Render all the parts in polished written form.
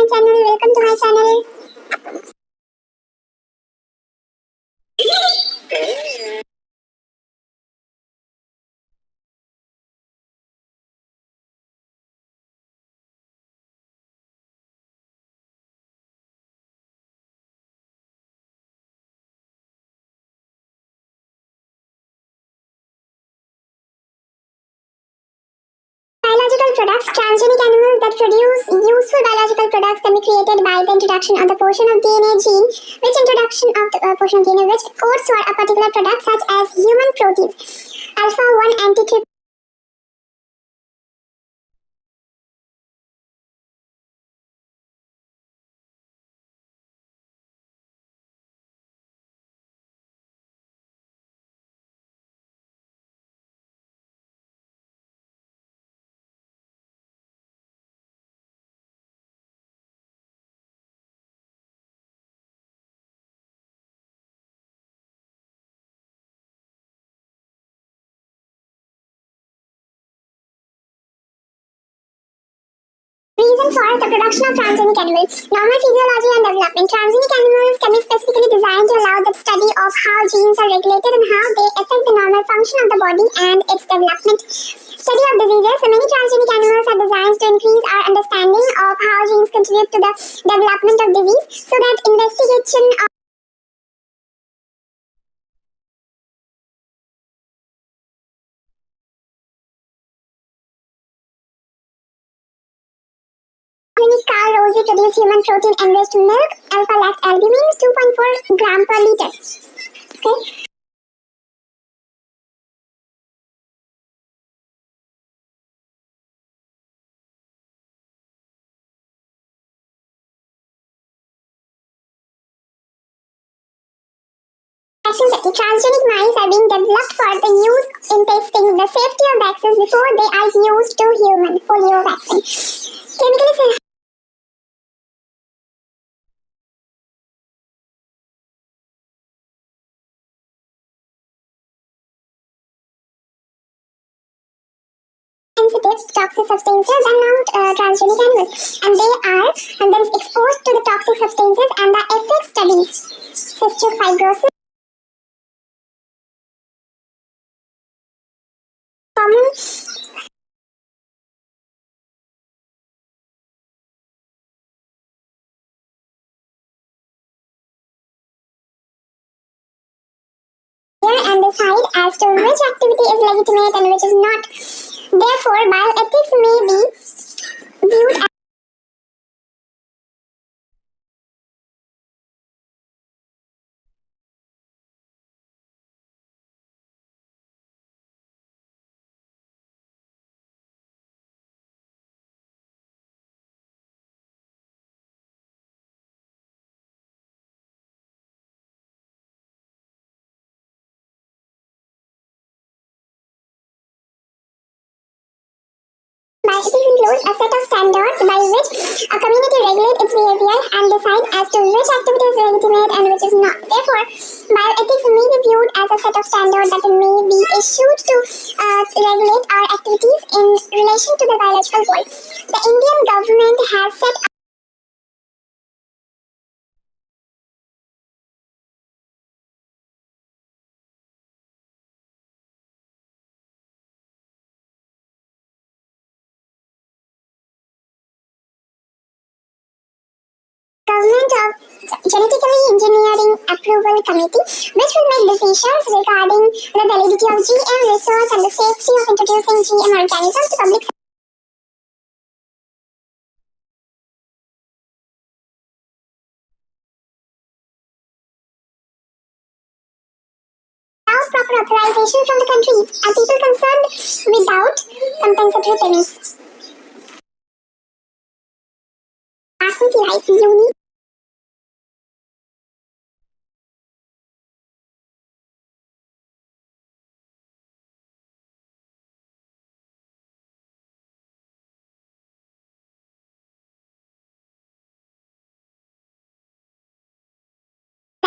my channel. Welcome to my channel. Biological products. Transgenic animals that produce useful biological products can be created by the introduction of the portion of DNA gene, which introduction of the portion of DNA which codes for a particular product such as human proteins. Alpha-1 antitrypsin reason for the production of transgenic animals. Normal physiology and development. Transgenic animals can be specifically designed to allow the study of how genes are regulated and how they affect the normal function of the body and its development. Study of diseases. So many transgenic animals are designed to increase our understanding of how genes contribute to the development of disease, so that investigation of unique cow rosy produce human protein enriched milk, alpha-lactalbumin 2.4 gram per liter. Okay. Transgenic mice are being developed for the use in testing the safety of vaccines before they are used to human polio vaccine. Chemically sensitive toxic substances are not transgenic animals, and they are and then exposed to the toxic substances and the effect studies. Cystic fibrosis. Common and decide as to which activity is legitimate and which is not. Therefore, bioethics may be viewed as bioethics includes a set of standards by which a community regulates its behavior and decides as to which activity is legitimate and which is not. Therefore, bioethics may be viewed as a set of standards that may be issued to regulate our activities in relation to the biological world. The Indian government has set Government of Genetically Engineering Approval Committee, which will make decisions regarding the validity of GM research and the safety of introducing GM organisms to public. Without proper authorization from the countries and people concerned, without compensatory payments. Basmati rice, unique.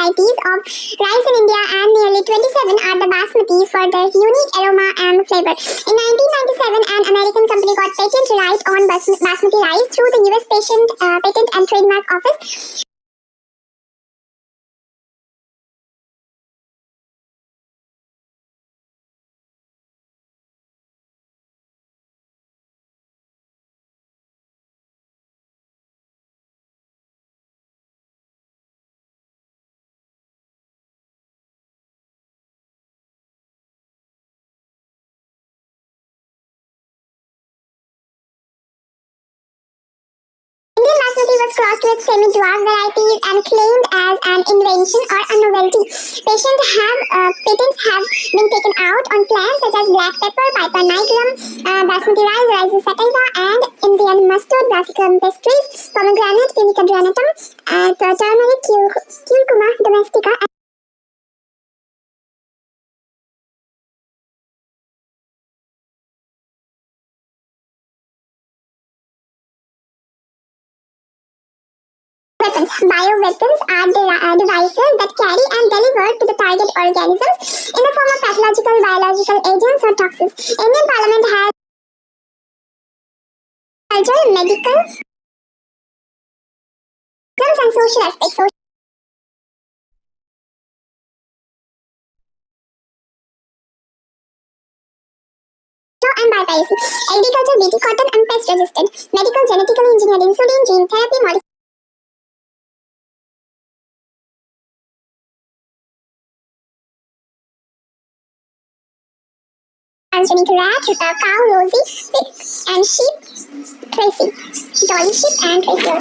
varieties of rice in India, and nearly 27 are the basmatis for their unique aroma and flavor. In 1997, an American company got patent right on basmati rice through the US Patent and Trademark Office. Indian basmati was crossed with semi-dwarf varieties and claimed as an invention or a novelty. Patents have been taken out on plants such as black pepper, piper nigrum, basmati rice, rice sativa, and Indian mustard, brassicum pastries, pomegranate, pinica granatum, turmeric, curcuma domestica. Weapons. Bioweapons are devices that carry and deliver to the target organisms in the form of pathological, biological agents or toxins. Indian Parliament has cultural, medical, and social aspects. And biopiracy. Agriculture, BT, cotton, and pest resistant. Medical, genetically engineered insulin, gene therapy, transgenic rat, cow, Rosie, pig, and sheep, Tracy, Dolly sheep, and Tracy.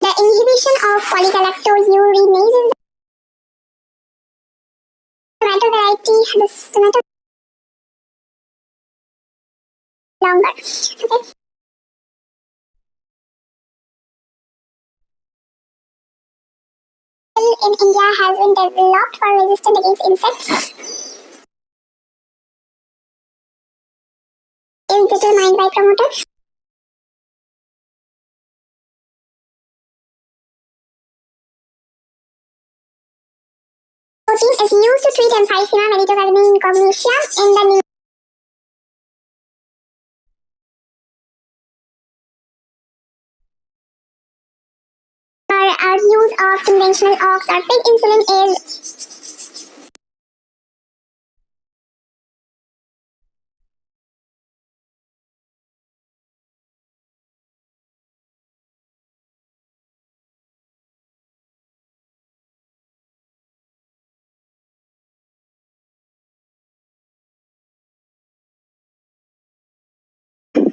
The inhibition of polygalactosurinase, tomato variety, this tomato longer. Okay. In India has been developed for resistance against insects is determined by promoter. Protein is used to treat emphysema mediterranean incognitia in the new our use of conventional ox or pig insulin is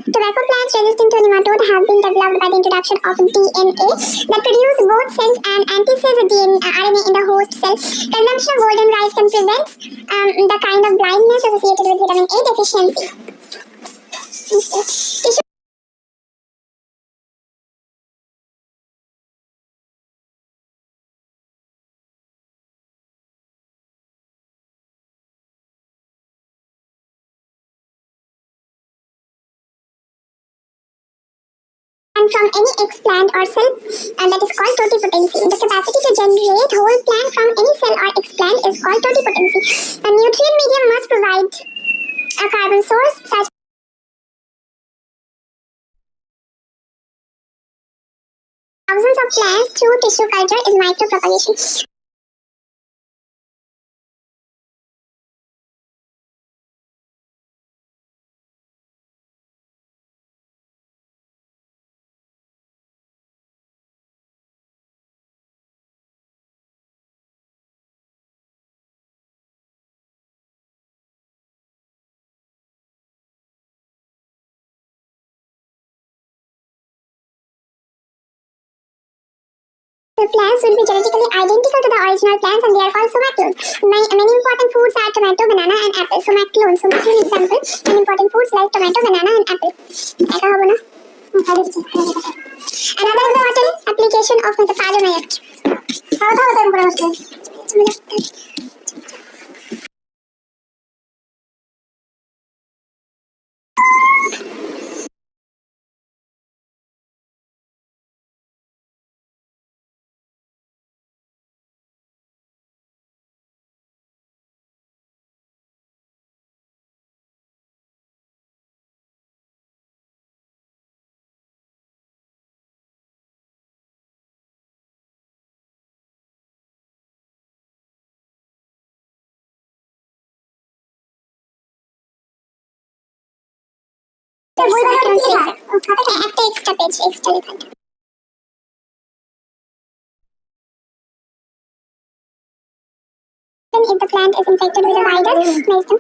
tobacco plants resistant to nematode have been developed by the introduction of DNA that produce both sense and antisense RNA in the host cell. Consumption of golden rice can prevent the kind of blindness associated with vitamin A deficiency. Tissue and from any explant or cell that is called totipotency. The capacity to generate whole plant from any cell or explant is called totipotency. A nutrient medium must provide a carbon source such thousands of plants through tissue culture is micropropagation. The plants will be genetically identical to the original plants and they are called somatolones. Many important foods are tomato, banana and apple. Somatolone example. Many important foods like tomato, banana and apple. Another important application of metaphalomayat. একটা extra page extra লেখাটা if the plant is infected with a virus makes them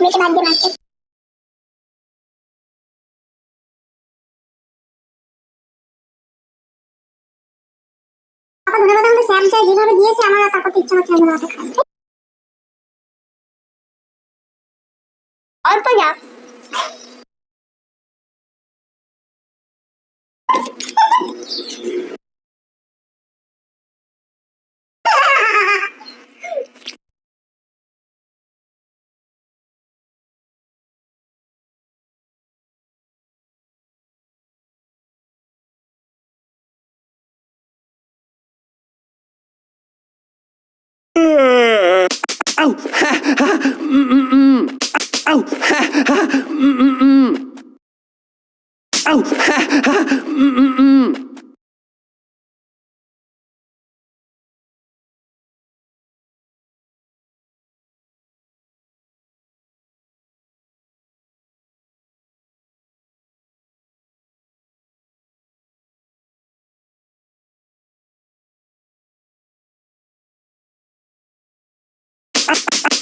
মেটে বাদ দিয়ে মারতে আপা ধন্যবাদ আমাকে Sam চাই যেভাবে দিয়েছে আমার আর তারপর ইচ্ছা হচ্ছে না অল্প যা Ow! Ha! Ha! Ow! Ha! Ha! Ow! Ha! Ha!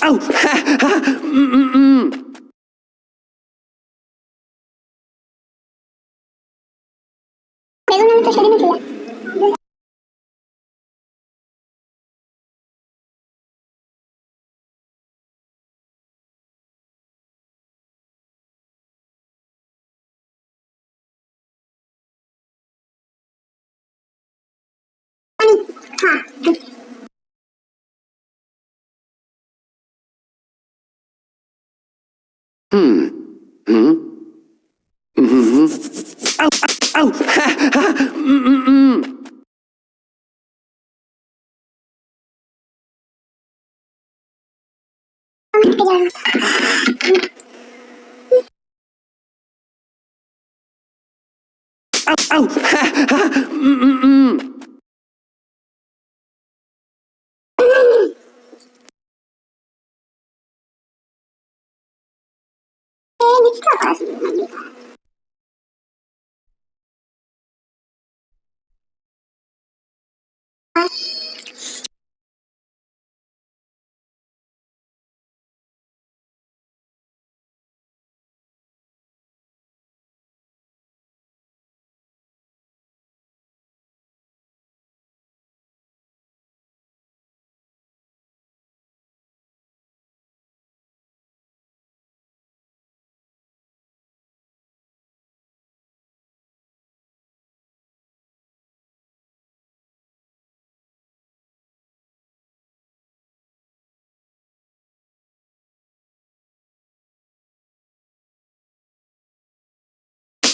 Ow! Ha! Ha! বেগুন আমি তো সেদিনই ছিলাম হ্যাঁ Ow! Ow! Ha! Ha! আমি জানি Ow! Ow! Ha! Ha! এই মিথ্যা কথা শুনলাম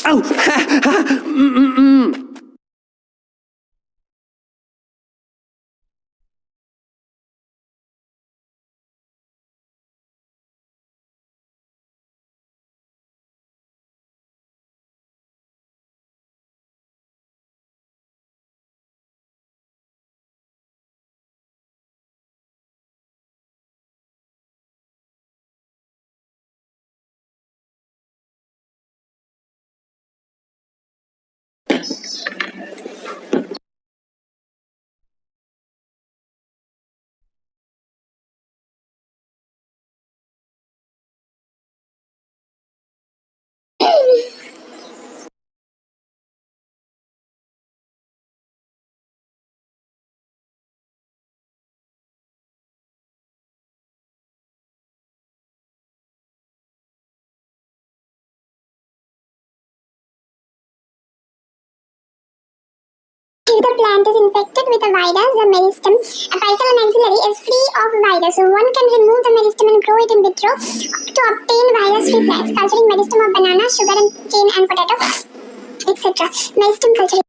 Ow! Ha! Ha! the plant is infected with a virus, the meristem, apical and axillary, is free of virus. So one can remove the meristem and grow it in vitro to obtain virus-free plants. Culturing meristem of banana, sugar and cane and potato, etc. Meristem culture.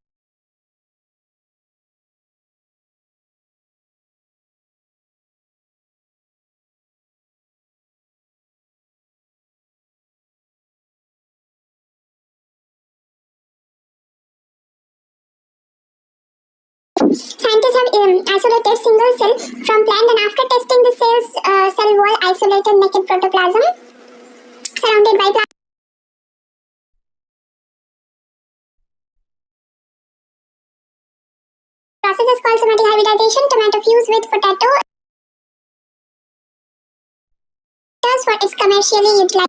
Scientists have isolated single cell from plant, and after testing the cell wall isolated naked protoplasm surrounded by process is called somatic hybridization. Tomato fuse with potato for its commercially utilized.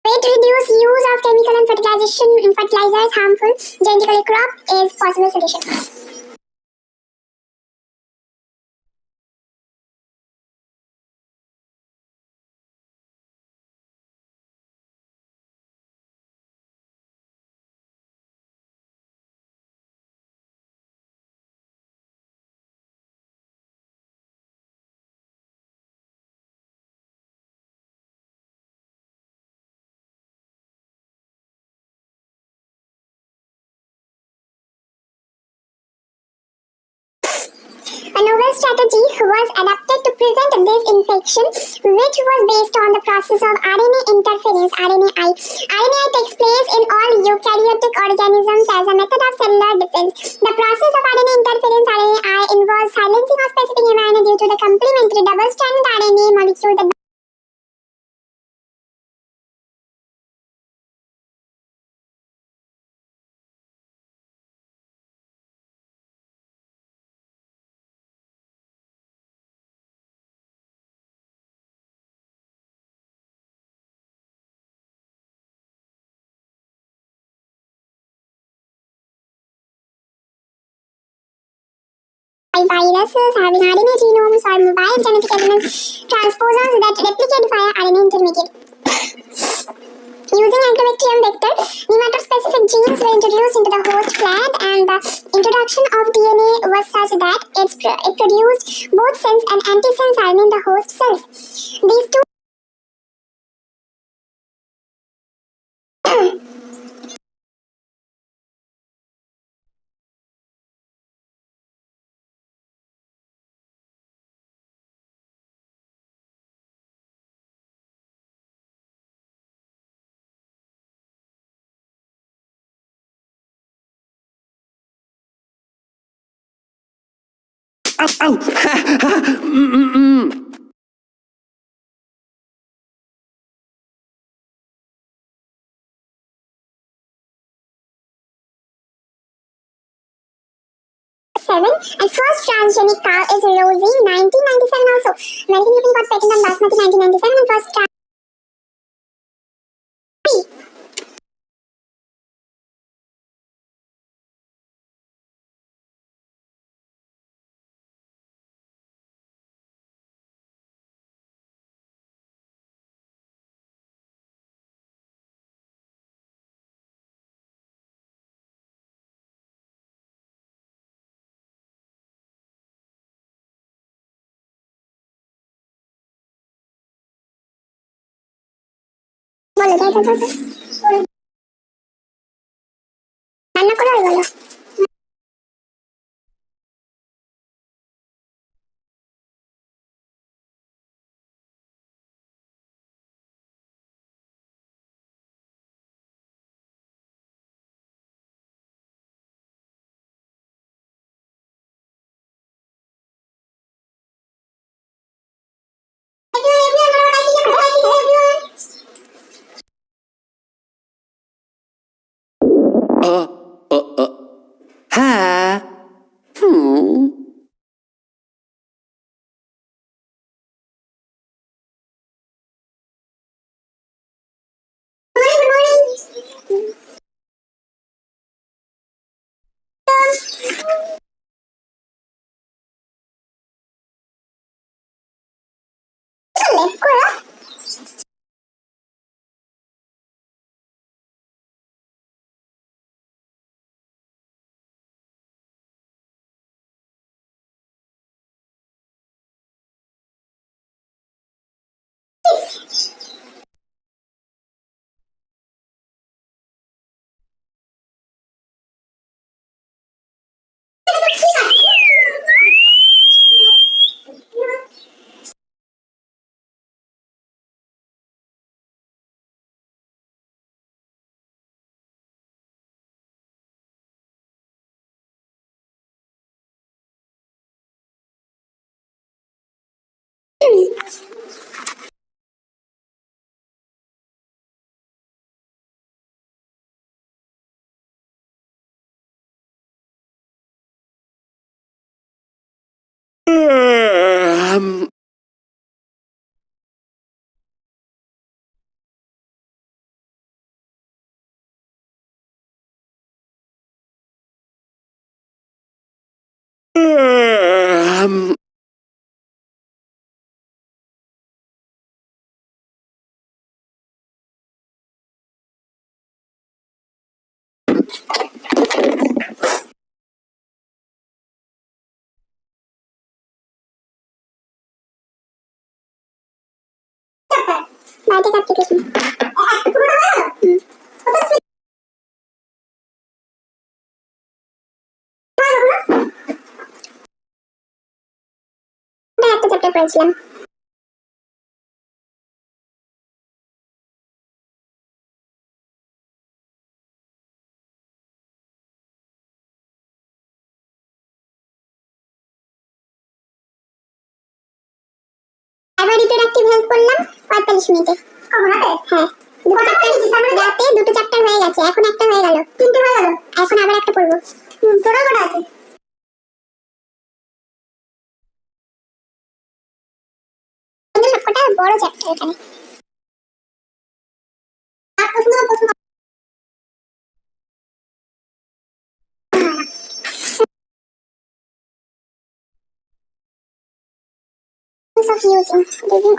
Weight reduce use of chemical and fertilizers harmful genetically crop is possible solution. A novel strategy was adopted to prevent this infection, which was based on the process of RNA interference (RNAi). RNAi takes place in all eukaryotic organisms as a method of cellular defense. The process of RNA interference (RNAi) involves silencing of specific amino due to the complementary double-stranded RNA molecule that viruses having RNA genomes or mobile genetic elements transposons that replicate via RNA intermediate. Using antibacterium vector, nematode-specific genes were introduced into the host plant, and the introduction of DNA was such that it produced both sense and antisense RNA in the host cells. These two Ow, ow, ha, ha, mm. 7 and first transgenic cow is Rosie 1997 also. American people got patent on Basmati 1997 and first বলো রান্না করো আর বলো Ha. Hmm. Left করো Biotech application. একটা chapter পড়েছিলাম। আবার reproductive health করলাম 45 মিনিটে। হ্যাঁ, রাতে দুটো চ্যাপ্টার হয়ে গেছে, এখন একটা হয়ে গেল, তিনটে হয়ে গেল, এখন আবার একটা পড়বো। তোরা কটা আছে? সবকটা বড় চ্যাপ্টার এখানে। Of using living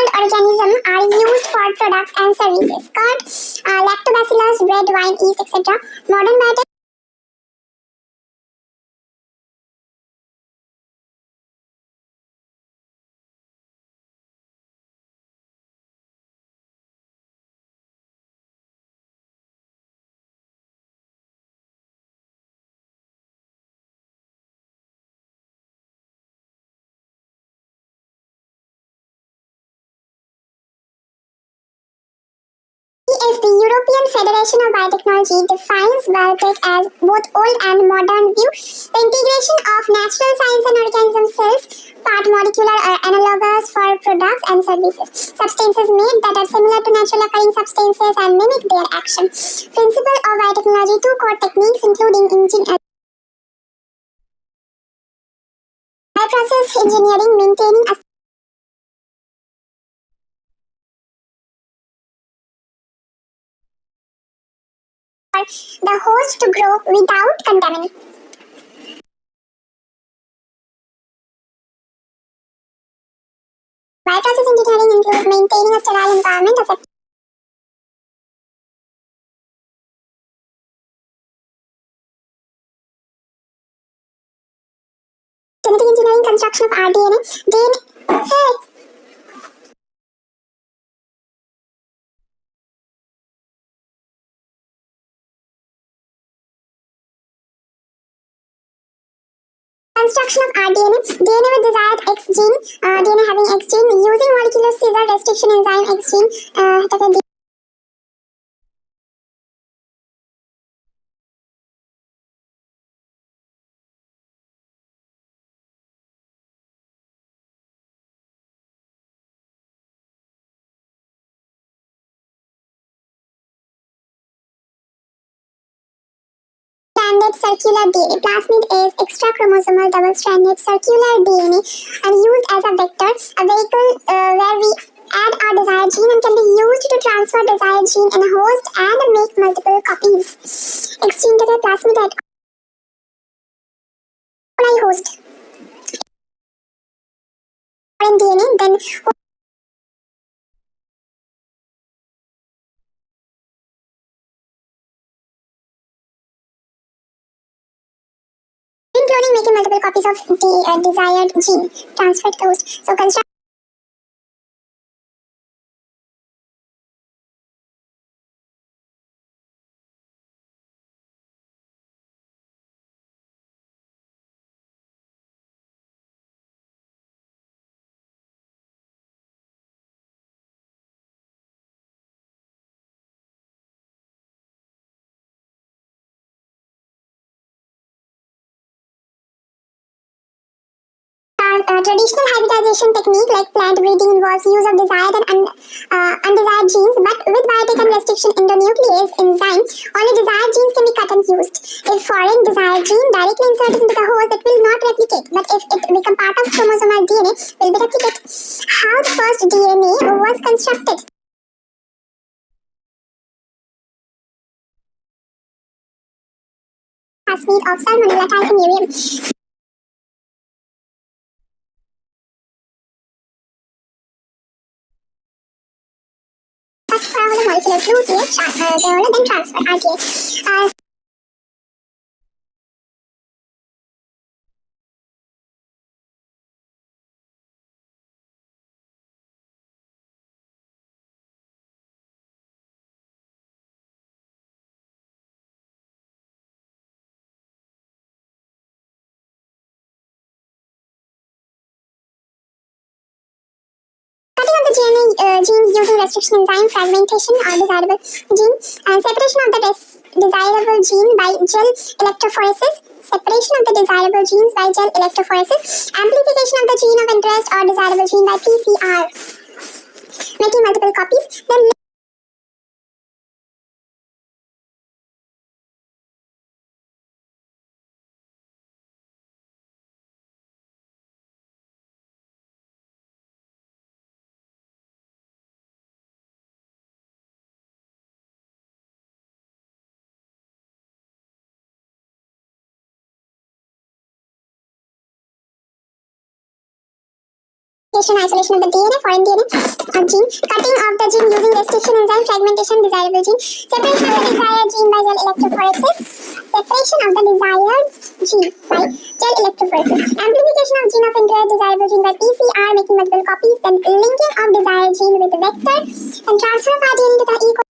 organisms are used for products and services. Curd, lactobacillus, bread, wine, yeast, etc. Modern biotech is the European Federation of Biotechnology defines biotech as both old and modern view. The integration of natural science and organism cells, part molecular or analogous for products and services. Substances made that are similar to natural occurring substances and mimic their action. Principle of biotechnology, two core techniques including bioprocess engineering, maintaining a the host to grow without contamination. Bioprocess engineering includes maintaining a sterile environment, affecting genetic engineering, construction of rDNA, Hey, construction of rDNA, DNA with desired X gene, DNA having X gene, using molecular scissor restriction enzyme X gene, stranded circular DNA. Plasmid is extrachromosomal double-stranded circular DNA and used as a vector, a vehicle where we add our desired gene and can be used to transfer desired gene in a host and make multiple copies. Exchange থেকে plasmid at host in DNA, then cloning, making multiple copies of the desired gene, transferred to the host. So construct traditional hybridization technique like plant breeding involves use of desired and undesired genes, but with biotech and restriction endonuclease enzyme, only desired genes can be cut and used. If foreign desired gene directly inserted into the host, it will not replicate, but if it become part of chromosomal DNA, will be replicated. How the first DNA was constructed? Plasmid of Salmonella typhimurium. Molecular glue then transfer RTA. Genes using restriction enzyme fragmentation or desirable gene and separation of the desirable gene by gel electrophoresis, separation of the desirable genes by gel electrophoresis, amplification of the gene of interest or desirable gene by PCR, making multiple copies, then isolation of the DNA, foreign DNA of gene, cutting of the gene using restriction enzyme fragmentation, desirable gene, separation of the desired gene by gel electrophoresis, separation of the desired gene by gel electrophoresis, amplification of gene of interest, desirable gene by PCR, making multiple copies, then linking of desired gene with the vector, and transfer of RDNA into the E.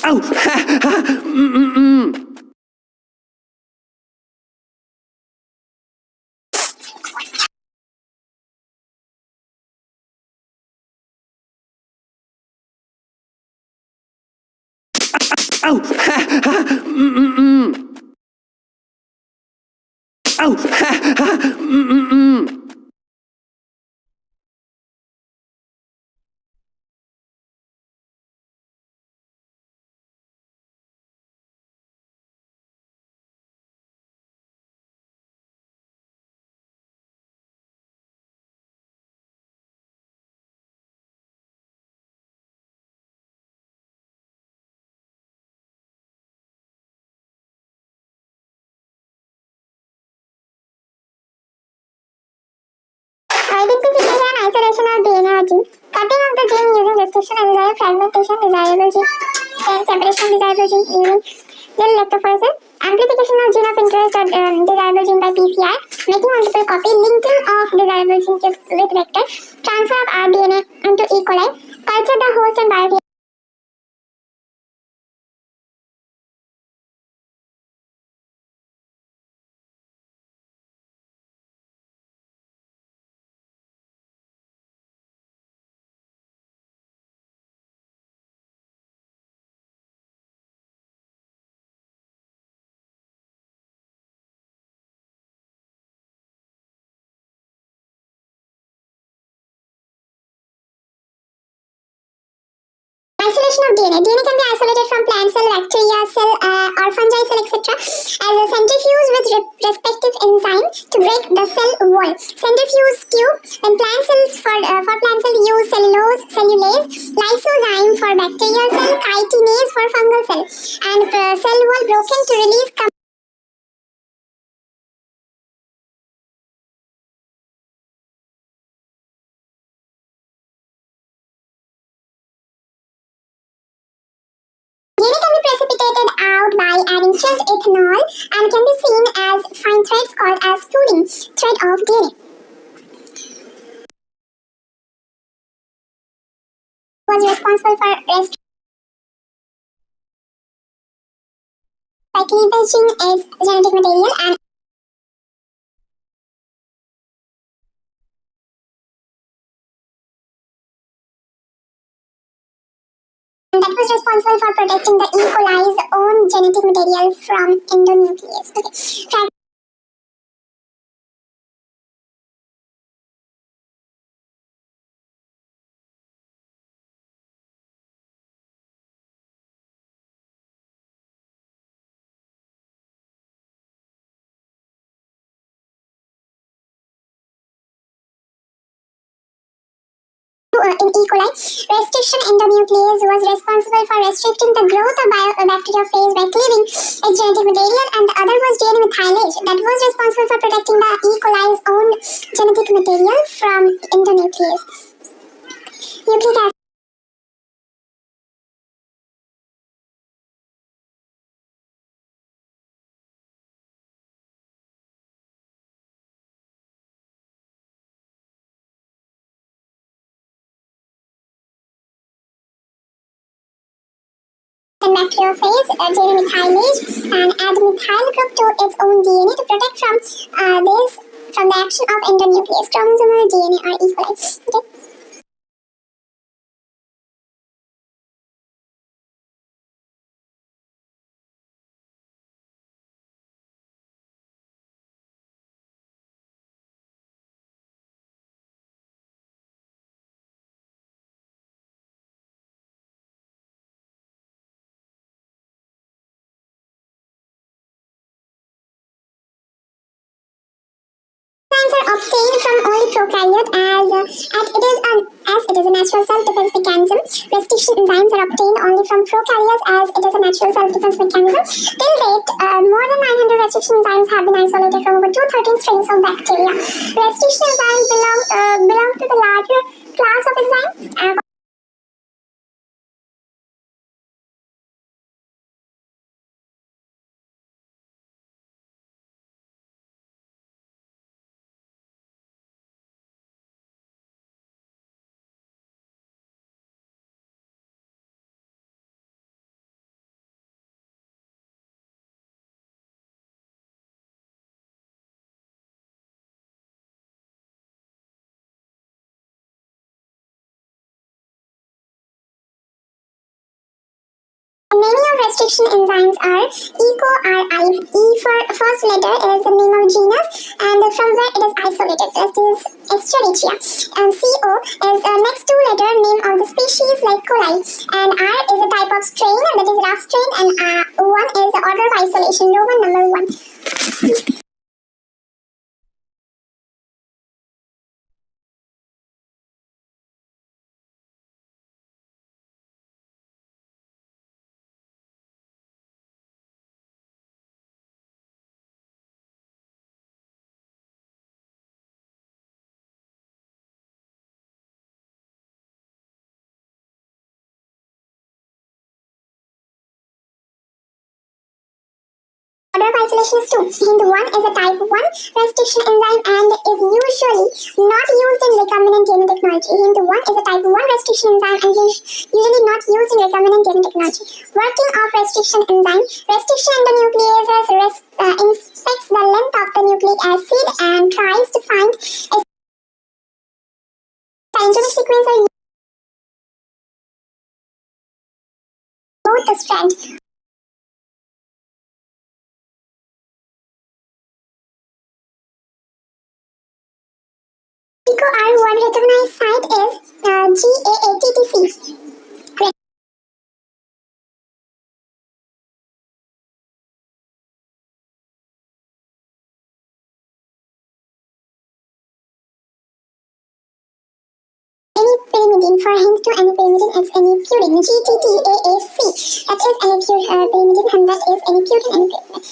Oh, ha, ha, Oh, ha, ha, Oh, ha, ha, Identification and isolation of DNA or gene. Cutting of the gene using restriction enzyme fragmentation, desirable gene, then separation of desirable gene using gel electrophoresis, amplification of gene of interest or desirable gene by PCR, making multiple copy, linking of desirable gene with vector, transfer of RDNA into E. coli, culture the host and bioreactor. Isolation of DNA. DNA can be isolated from plant cell, bacteria cell, or fungi cell, etc. as a centrifuge with respective enzyme to break the cell wall. Centrifuge tube. When plant cells bacterial cell, chitinase for fungal cell, and cell wall broken to release DNA can be precipitated out by adding chilled ethanol and can be seen as fine threads called as pudding thread of DNA. Was responsible for rest by cleavaging its genetic material and that was responsible for protecting the E. coli's own genetic material from endonuclease. Okay. In E. coli, restriction endonuclease was responsible for restricting the growth of bacteriophage by cleaving its genetic material, and the other was DNA methylase that was responsible for protecting the E. coli's own genetic material from endonuclease. Nucleic acid. And bacteriophage, DNA methylase, and add methyl group to its own DNA to protect from the action of endonuclease, chromosomal DNA or E. coli. Okay. Enzymes are obtained from only prokaryote as it is a natural self-defense mechanism. Restriction enzymes are obtained only from prokaryotes as it is a natural self-defense mechanism. Till date, more than 900 restriction enzymes have been isolated from over 213 strains of bacteria. Restriction enzymes belong to the larger class of enzymes. Many of restriction enzymes are EcoRI. E for first letter is the name of genus and from where it is isolated. That is Escherichia. And CO is the next two letter name of the species like coli. And R is a type of strain that is rough strain, and 1 is the order of isolation, Roman number 1. Order of isolation is 2. Hint 1 is a type 1 restriction enzyme and is usually not used in recombinant DNA technology. Hint 1 is a type 1 restriction enzyme and is usually not used in recombinant DNA technology. Working of restriction enzyme. Restriction endonucleases inspects the length of the nucleic acid and tries to find a scientific sequence or both the strand. EcoR1 recognized site is GAATTC. Any pyrimidine pyrimidine. For hint to any pyrimidine, it's any purine. GTTAAC. That is any pyrimidine, and that is any purine. Any pyrimidine.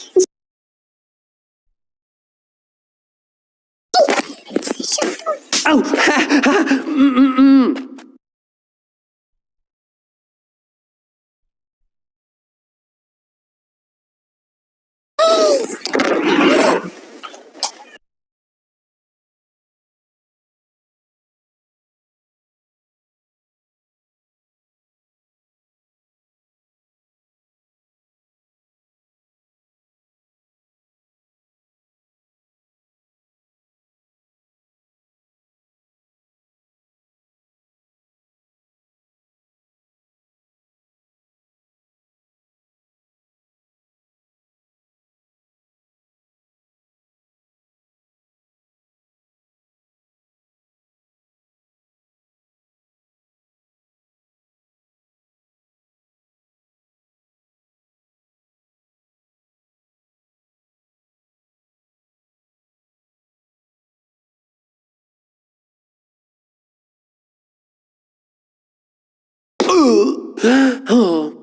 Oh, ha, ha, oh.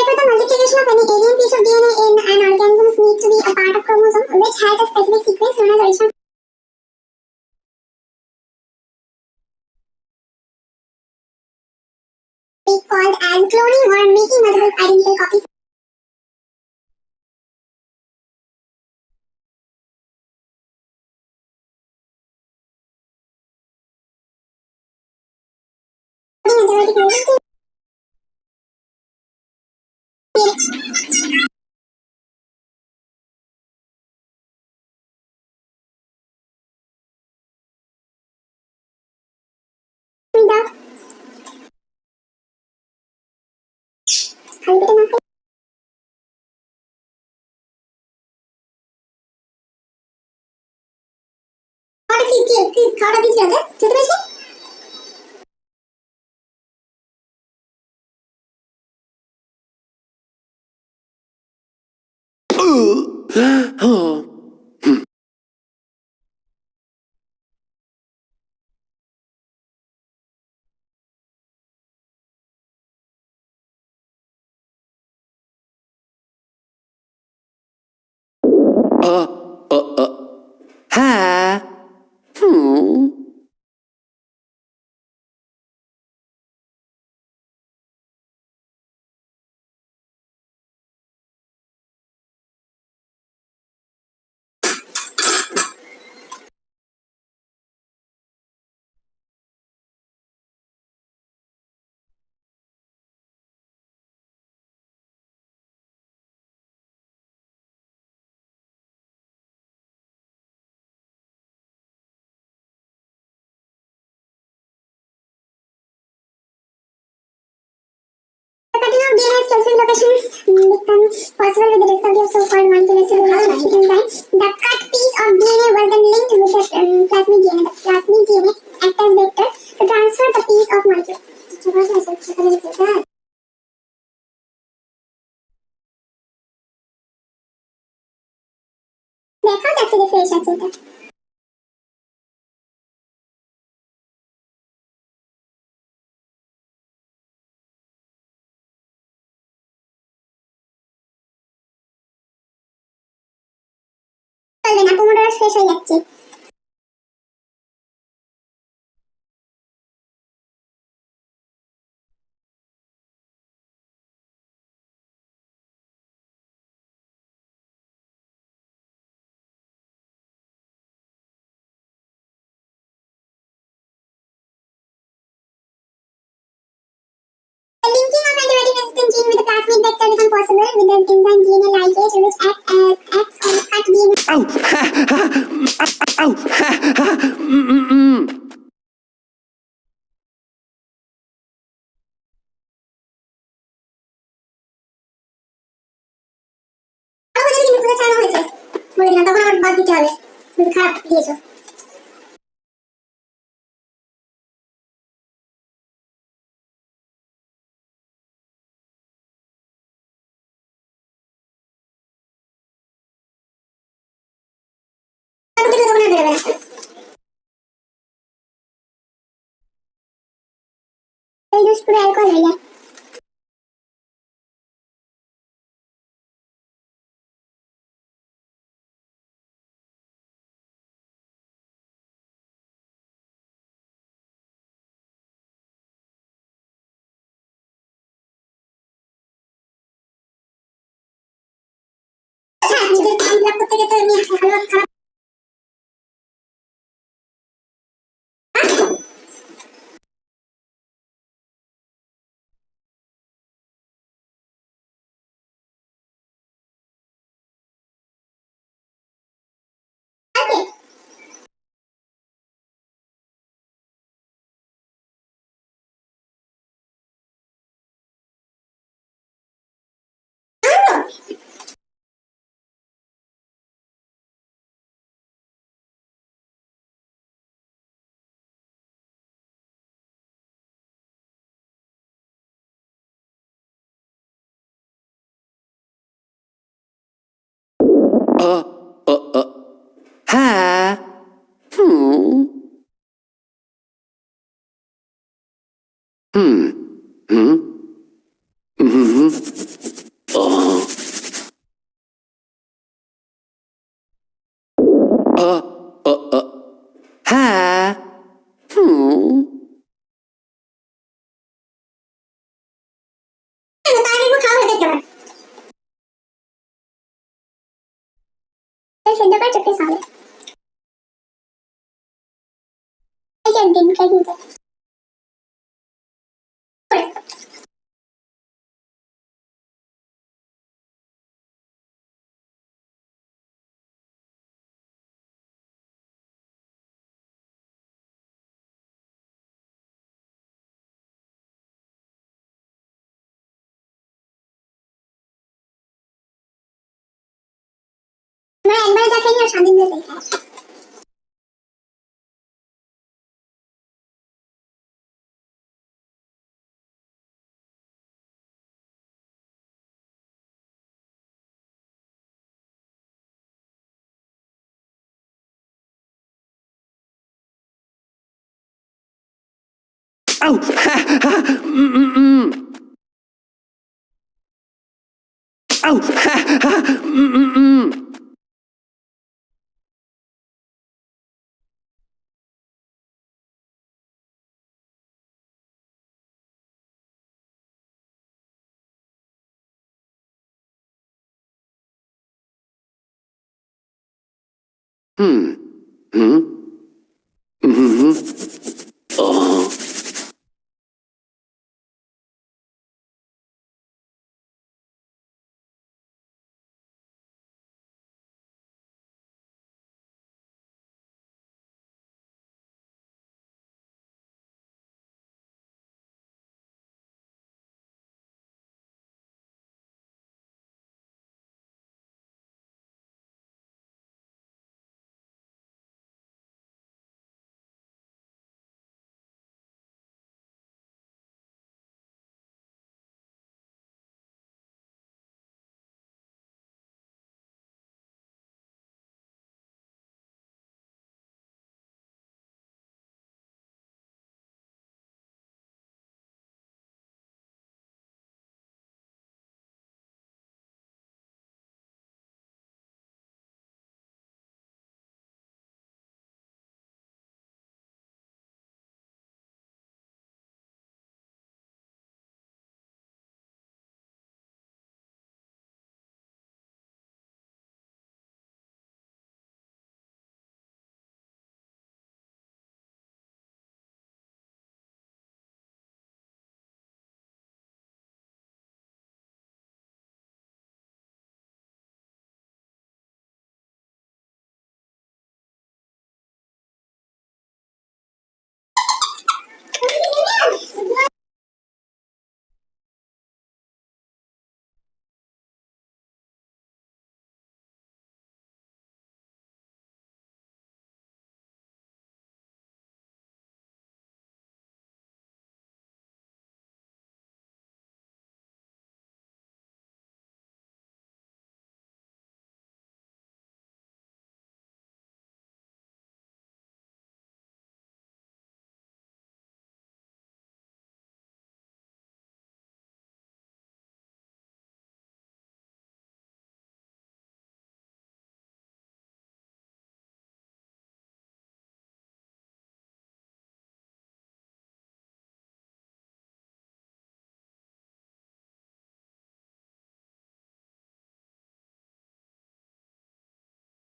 For the multiplication of any alien piece of DNA in an organism need to be a part of chromosome which has a specific sequence known as original. Be called as cloning or making multiple identical copies. Without Oh. Ha. relocation become possible with the discovery of so-called multilateral enzyme. The cut piece of DNA was then linked with the plasmid DNA. The plasmid DNA acts as vector to transfer the piece of molecule. देखा कैसे differentiate है চলবে না pomodoro শেষ হয়ে যাচ্ছে linking of antibody-resistant gene with the plasmid vector become possible with the enzyme DNA ligase, which acts on the cut DNA. Ow! Ha! Ha! Ow! Ha! Ha! বলে দিলাম তখন আমার বাদ দিতে হবে তুমি খারাপ দিয়েছো এই জুস পুরো অ্যালকোহল হয়ে যায় নিজের ফর্ম ফিল আপ করতে গিয়ে তো এমনি হালুয়া খারাপ Ha! Hmm. Hmm. Hmm. Hmm. Oh. Ha! Hmm. সেদ্ধ করে চোখে খাবে এই যে দিন খাই দিতে আমরা একবার যা খাই না স্বাধীন হয়ে খাই Ow! Ha! Ha! Ow! Ha! Ha! Hmm. Hmm. Hmm. Oh.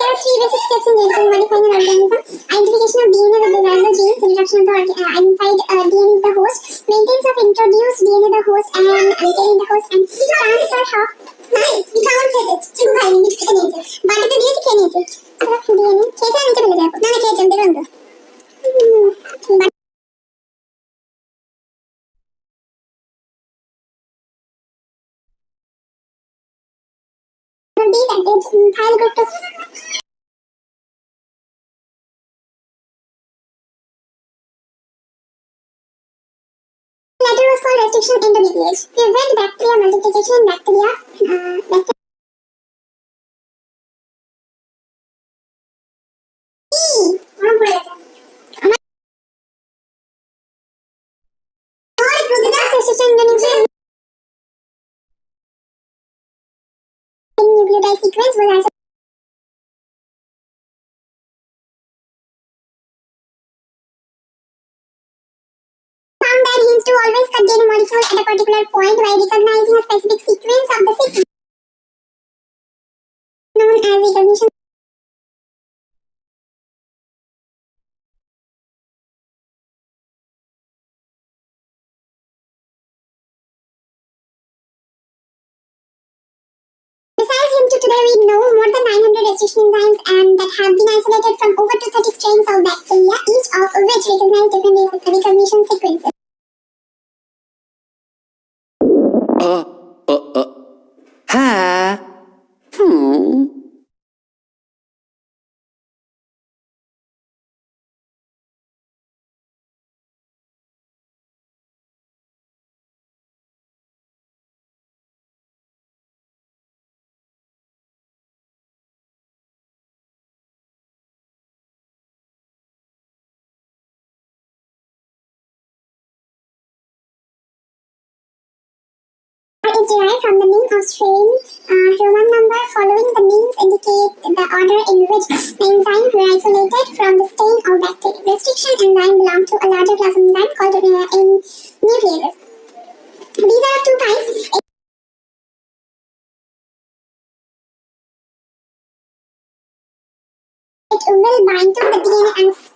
There are three basic steps in genetically modifying an organism. Identification of DNA with desirable genes, introduction of the identified DNA in the host, maintenance of introduced DNA in the host and transfer of nice. We can't get it. Too high. We need to get it. But the DNA can it. So the DNA. Case and it's a little. Now case and the but these and it's highly good to letter was called restriction endonuclease. Prevent bacteria multiplication in bacteria. Restriction endonuclease nucleotide sequence was also found that genes to always contain a molecule at a particular point by recognizing a specific sequence of the six known as recognition. Besides him, to today we know more than 900 restriction enzymes and that have been isolated from over 230 strains of bacteria, each of which recognize different recognition sequences. Ha. Hmm. Is derived from the name of strain. Roman number following the names indicate the order in which the enzyme were isolated from the strain of bacteria. Restriction enzyme belong to a larger class of enzymes called nucleases. These are two types. It will bind to the DNA and cut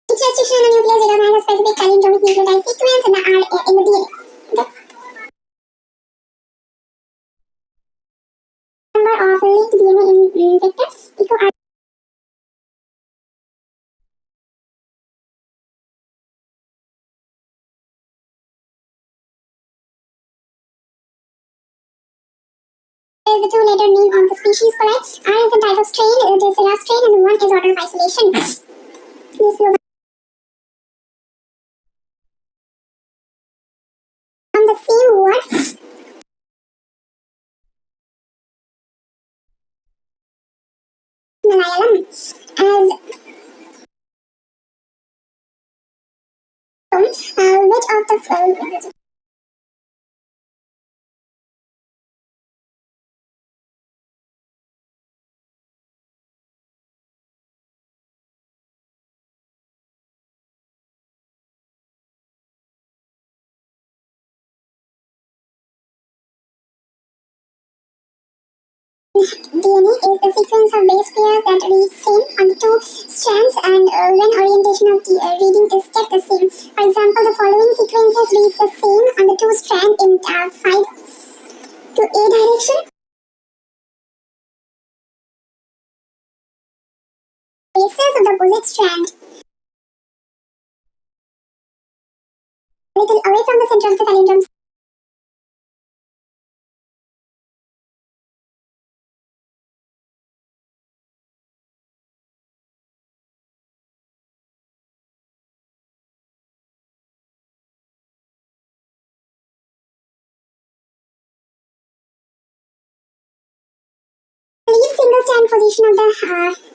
each restriction in the nucleus recognizes a specific palindromic nucleotide sequence in the DNA. Number of linked DNA in vectors equal is the two-letter name of the species collect. R is the type of strain, it is a strain, and 1 is order of isolation. This will from the same word Malayalam as which of the DNA is the sequence of base pairs that read same on the two strands and when orientation of the reading is kept the same. For example, the following sequences read the same on the two strands in 5 to A direction. Bases of the opposite strand. A little away from the center of the palindrome. Leave single strand position of the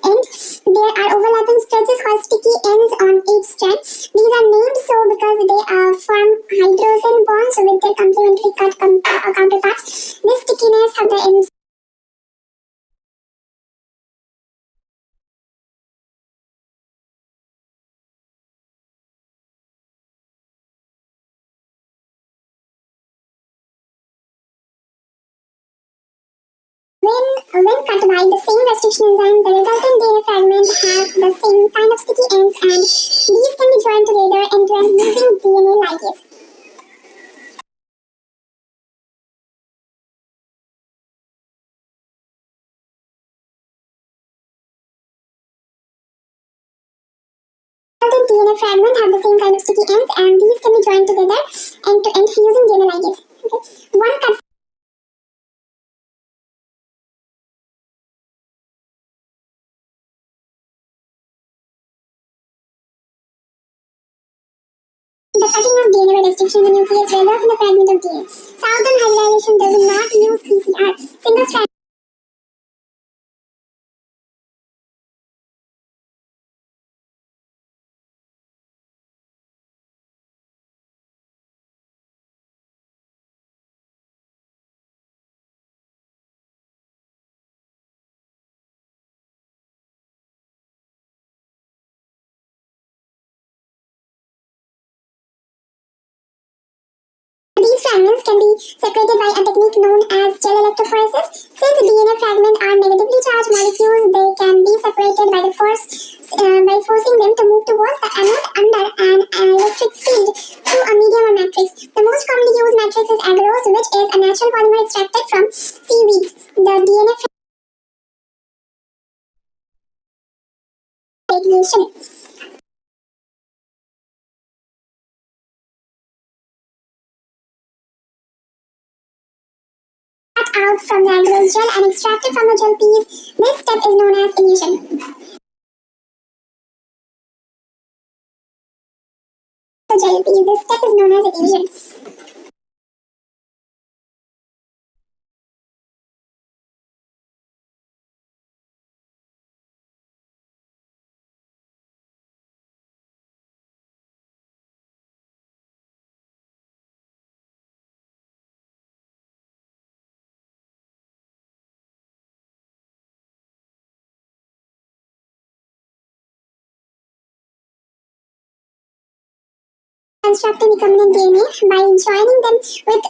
end. There are overlapping stretches called sticky ends on each strand. These are named so because they form hydrogen bonds with their complementary counterparts. This stickiness of the ends when cut by the same restriction enzyme, the resultant DNA fragment have the same kind of sticky ends, and these can be joined together end-to-end using DNA ligase. The DNA fragment have the same kind of sticky ends, and these can be joined together end-to-end using DNA ligase. Okay. One cut the cutting of DNA by restriction in the nucleus results in the fragment of DNA. Southern hybridization does not use PCR. Single strand These fragments can be separated by a technique known as gel electrophoresis. Since DNA fragments are negatively charged molecules, they can be separated by by forcing them to move towards the anode under an electric field through a medium or matrix. The most commonly used matrix is agarose, which is a natural polymer extracted from seaweeds. The DNA radiation. Cut out from the agarose gel and extracted from the gel piece. This step is known as elution. The gel piece. This step is known as elution. Constructing recombinant DNA by joining them with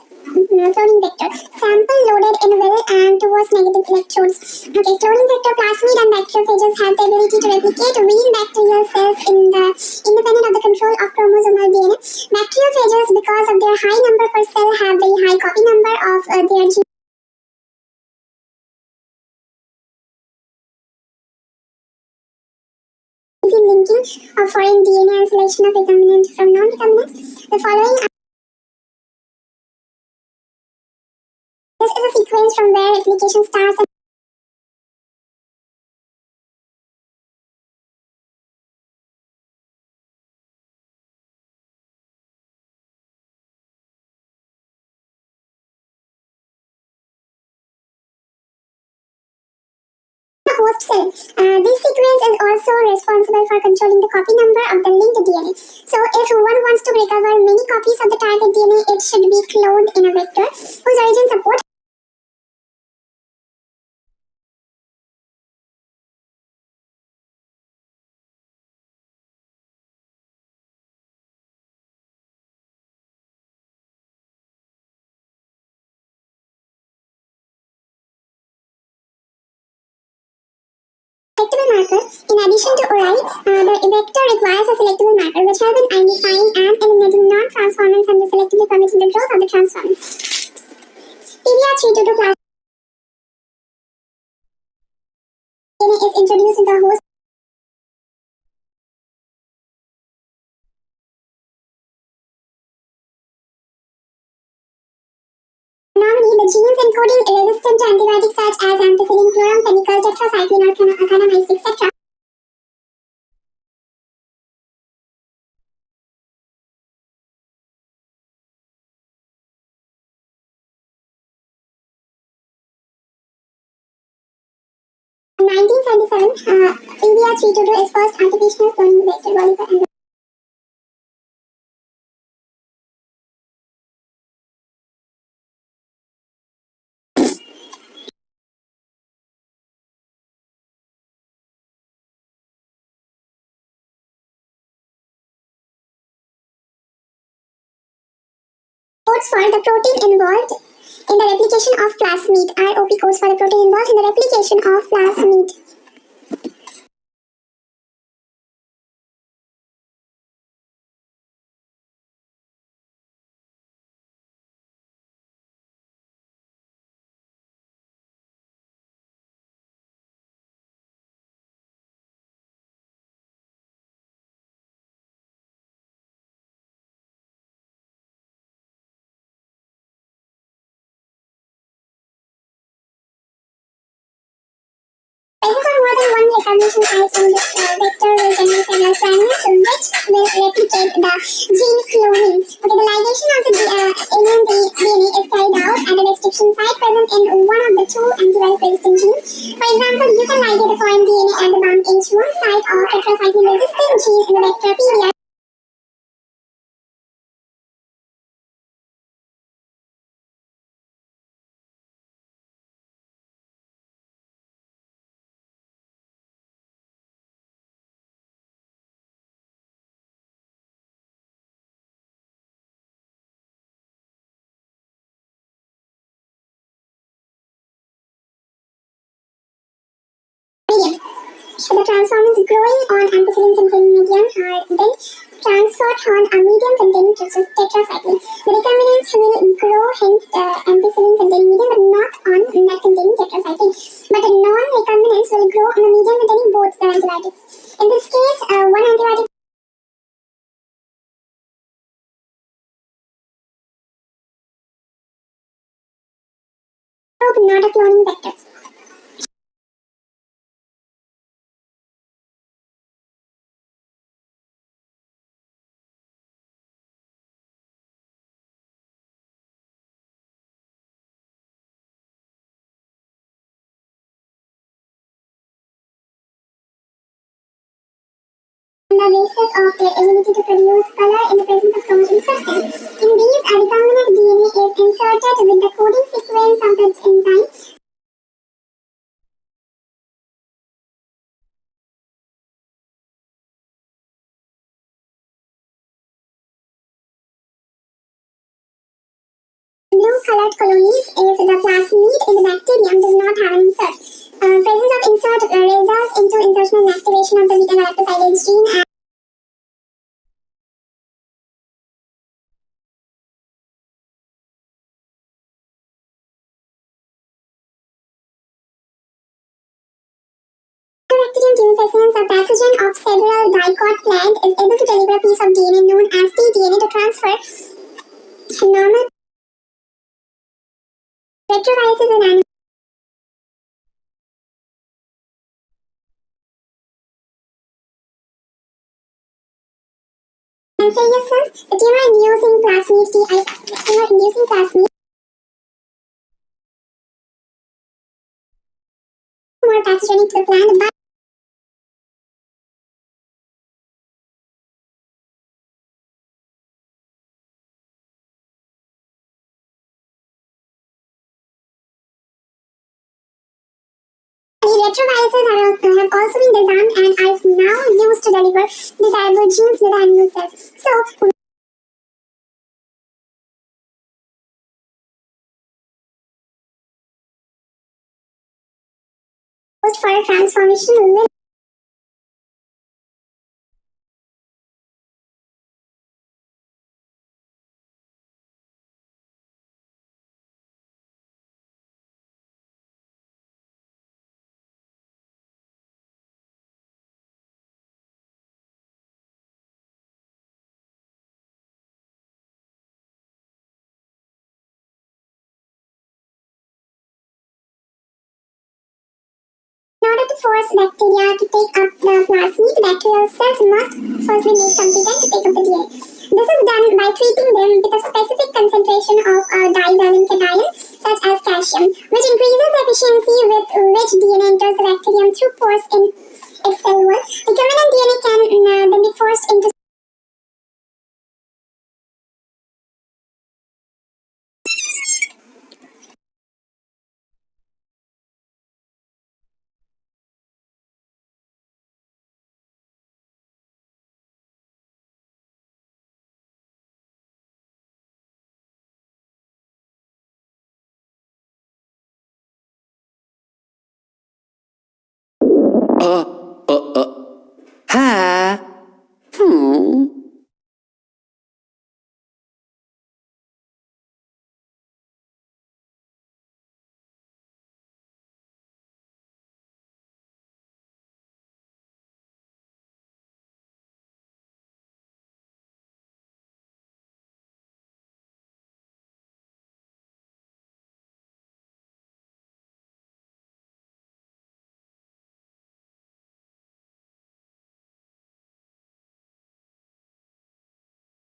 cloning vector. Sample loaded in well and towards negative electrodes. Okay, cloning vector plasmid and bacteriophages have the ability to replicate wean bacterial cells independent of the control of chromosomal DNA. Bacteriophages, because of their high number per cell, have very high copy number of their genes. Linking of foreign DNA and selection of recombinant from non-recombinants. The following this is a sequence from where replication starts and the host cell. This sequence is also responsible for controlling the copy number of the linked DNA. So if one wants to recover many copies of the target DNA, it should be cloned in a vector whose origin support selectable marker. In addition to ORI, the vector requires a selectable marker which help in identifying and eliminating non-transformants and selectively permitting the growth of the transformants. PBR322 class DNA is introduced in the host. Normally, the genes encoding resistant to antibiotics such as ampicillin, chloramphenicol, tetracycline, or kanamycin, etc. In 1977, PBR322 is first artificial cloning vector Oliver and reports for the protein involved in the replication of plasmid. ROP codes for the protein involved in the replication of plasmid. Presence of more than one recognition sites on this vector will generate several fragments which will replicate the gene cloning. Okay, the ligation of the alien DNA is carried out at a restriction site present in one of the two antiviral resistant genes. For example, you can ligate the foreign DNA at the bump H1 site or tetracycline resistant gene in the vector PDR. Medium. The transformers growing on ampicillin-containing medium are then transferred on a medium containing tetracycline. The recombinants will grow hence ampicillin-containing medium but not on that containing tetracycline. But the non-recombinants will grow on a medium containing both the antibiotics. In this case, one antibiotic probe, not a cloning vector. On the basis of their ability to produce color in the presence of chromogenic substance. In these, a recombinant DNA is inserted with the coding sequence of the enzyme. Blue-colored colonies if the plasmid in the bacterium does not have an insert. Presence of insert results into insertion and activation of the beta-galactosidase gene and bacterium gene presence of pathogen of several dicot plant is able to deliver a piece of DNA known as tDNA to transfer normal retroviruses in animals. Canceriousness, the tumor-inducing plasmid tumor-inducing plasmid more pathogenic to the plant, but retroviruses have also been designed and are now used to deliver desirable genes to the animal cells. So, for a transformation will in order to force bacteria to take up the plasmid, bacterial cells must first be made competent to take up the DNA. This is done by treating them with a specific concentration of a divalent cation, such as calcium, which increases the efficiency with which DNA enters the bacterium through pores in its cell wall. Recombinant DNA can then be forced into Ha? Hmm.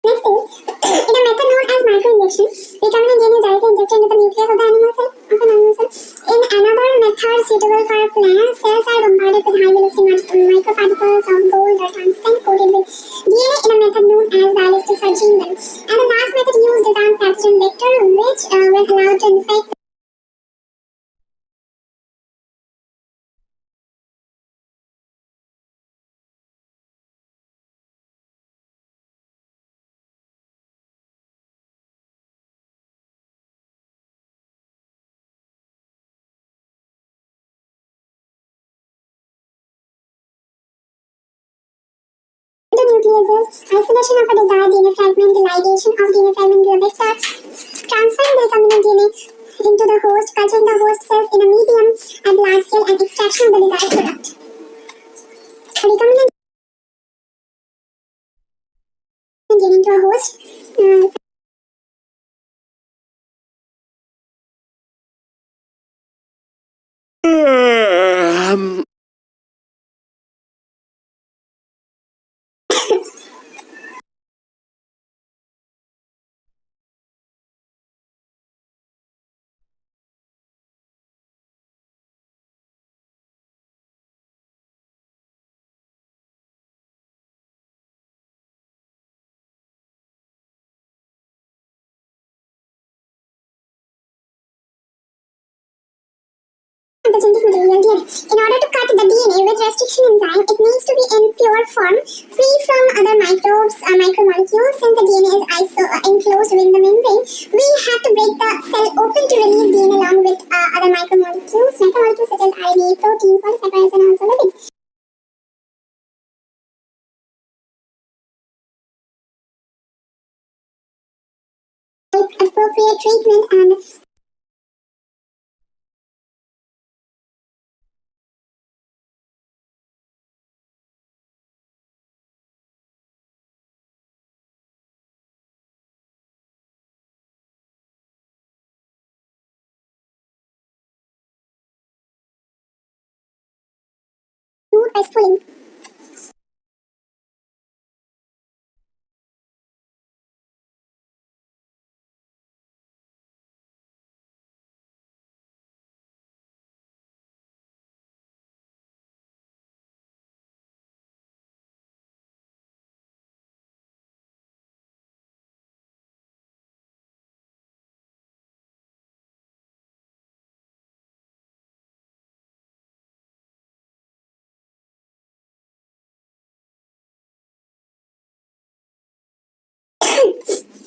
Next is, in a method known as microinjection, recombinant DNA is directly injected into the nucleus of the animal cell. In another method suitable for plants, cells are bombarded with high velocity microparticles of gold or tungsten coated with DNA in a method known as ballistics or gene gun. And the last method used is armed pathogen vector, which, when allowed to infect nucleases, isolation of a desired DNA fragment, the ligation of DNA fragment to the vector, transferring the recombinant DNA into the host, culturing the host cells in a medium at large scale, and extraction of the desired product. Recombinant DNA into a host. The genetic material DNA. In order to cut the DNA with restriction enzyme, it needs to be in pure form, free from other microbes, micromolecules. Since the DNA is enclosed within the membrane, we have to break the cell open to release DNA along with other micromolecules such as RNA, proteins, polysaccharides, and also lipids. Appropriate treatment and root by pulling.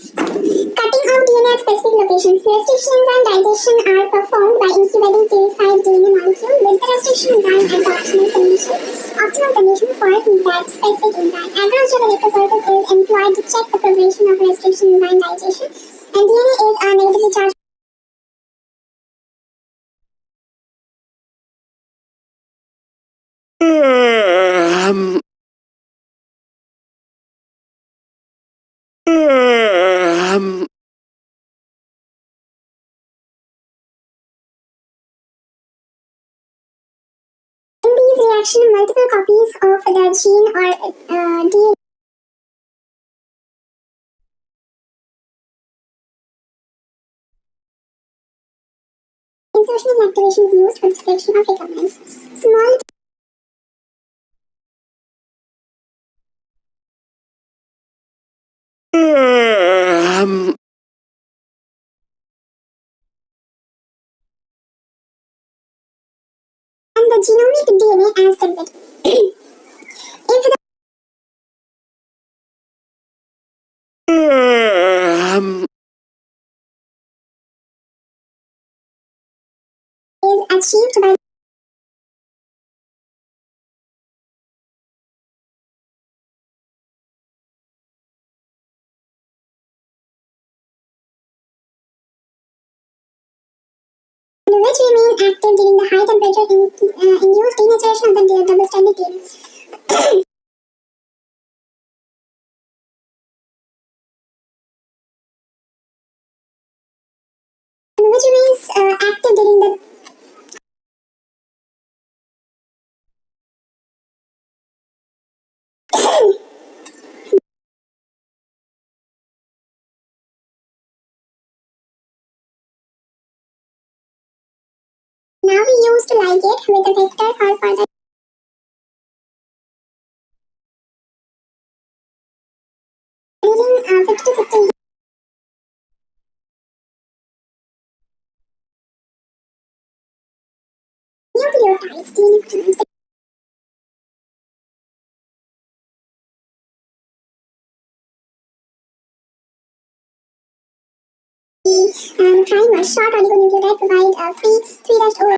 Cutting of DNA at specific locations. Restrictions and digestion are performed by incubating purified DNA molecule with the restriction enzyme at the optimal condition for that specific enzyme. Agrogenetic process is employed to check the progression of restriction enzyme digestion, and DNA is a negatively charged. In these reactions, multiple copies of the gene or DNA insertion and activation is used for detection of recombinants. Small and the genomic DNA as template. If the is achieved by active during the high temperature induced denaturation of the double-stranded DNA. Which remains active during the now we use to ligate with a vector called for the 50 to 60 nucleotides, DNA fragments, primers, short oligonucleotide provide a free 3'O.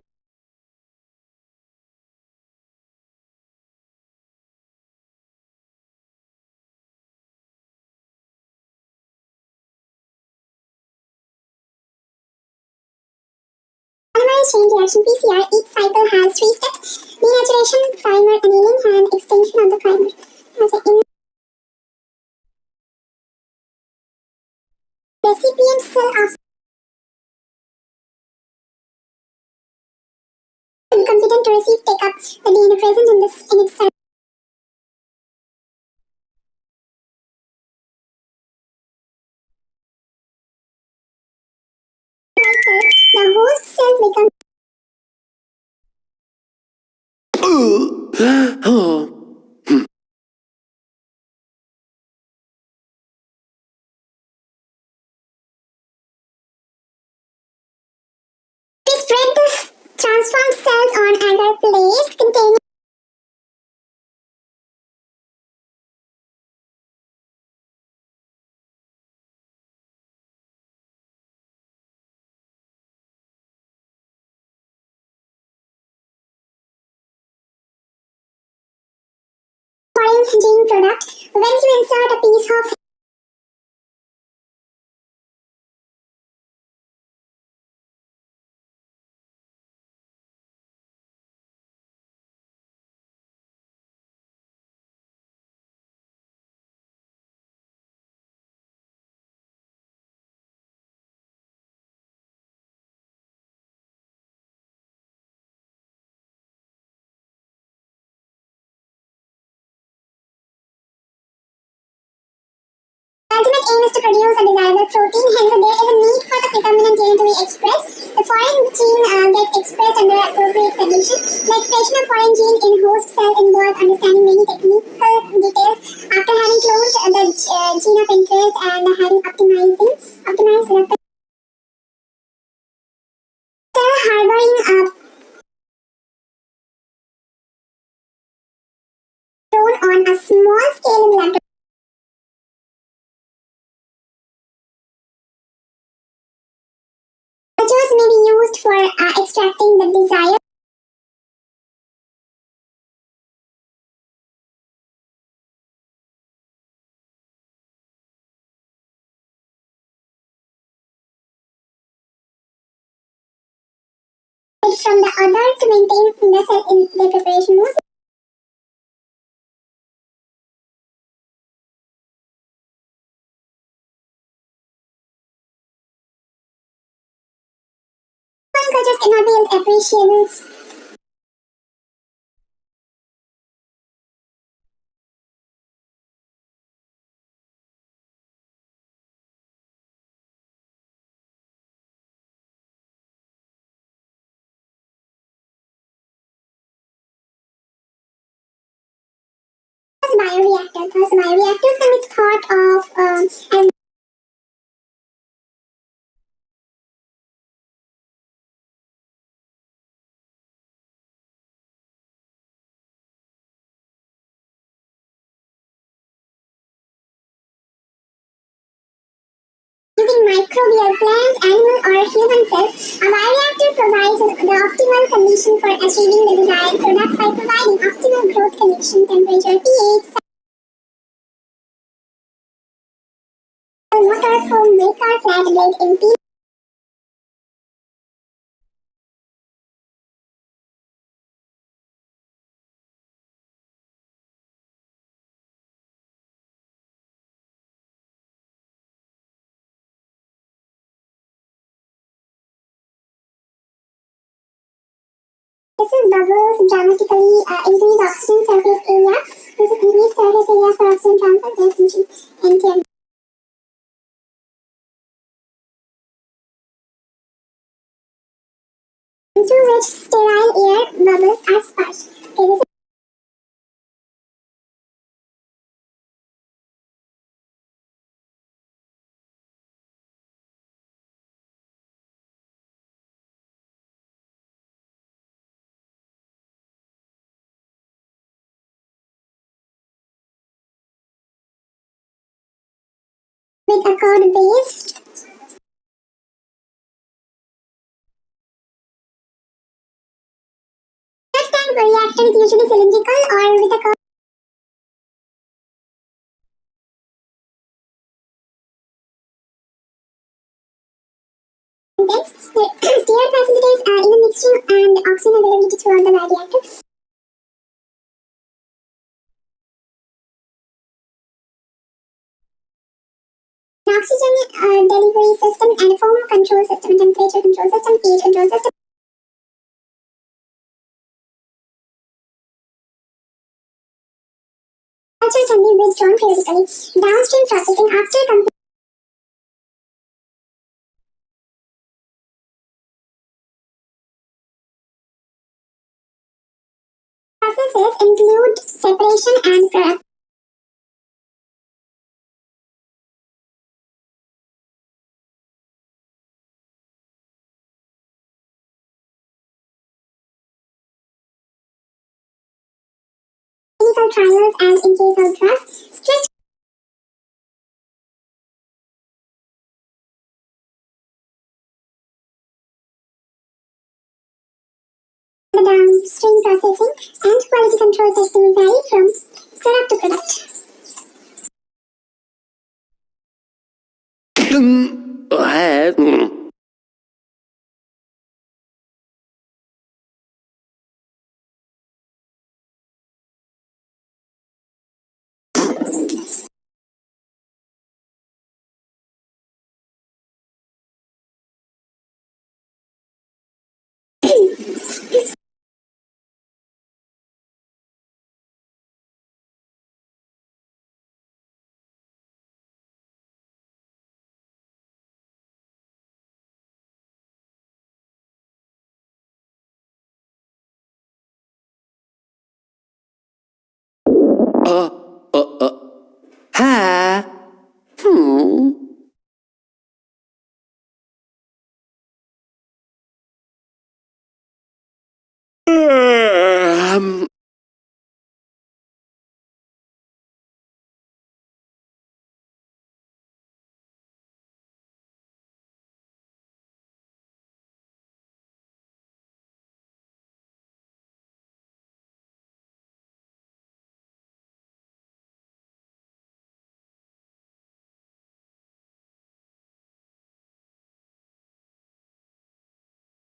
Polymerase chain reaction PCR, each cycle has 3 steps: denaturation, primer annealing, and extension of the primer. In recipient cell of competent to receive take up the DNA present in its cell. The host cell becomes we spread the transformed cells on agar plates containing foreign gene product. When you insert a piece of the ultimate aim is to produce a desirable protein, hence there is a need for the predominant gene to be expressed. The foreign gene gets expressed under appropriate conditions. The expression of foreign gene in host cell involves understanding many technical details. After having cloned the gene of interest and having optimized the cell harboring a clone on a small scale in laboratory. Cultures may be used for extracting the desired from the other to maintain the cell in their preparation mode. Foreign cultures cannot be appreciable. Bioreactor. Thus, bioreactors can be thought of as using microbial plant, animal, or human cells. A bioreactor provides the optimal condition for achieving the desired products by providing optimal growth condition, temperature, pH, water, foam, milk, or flat grade in This is bubbles dramatically increase oxygen surface area. This is increased surface area for oxygen transfer. This is NTM. Into which sterile air bubbles are sparse. Okay, this with a code base. Third tank reactor is usually cylindrical or with a curved index. Steer facilities even mixture and oxygen availability throughout the reactor. An oxygen delivery system and a form control system, temperature control system, pH control system. Culture can be withdrawn periodically. Downstream processing after processes include separation and product. Clinical trials and in case of drugs, strict the downstream processing and quality control testing vary from product to product. Ha. Hmm.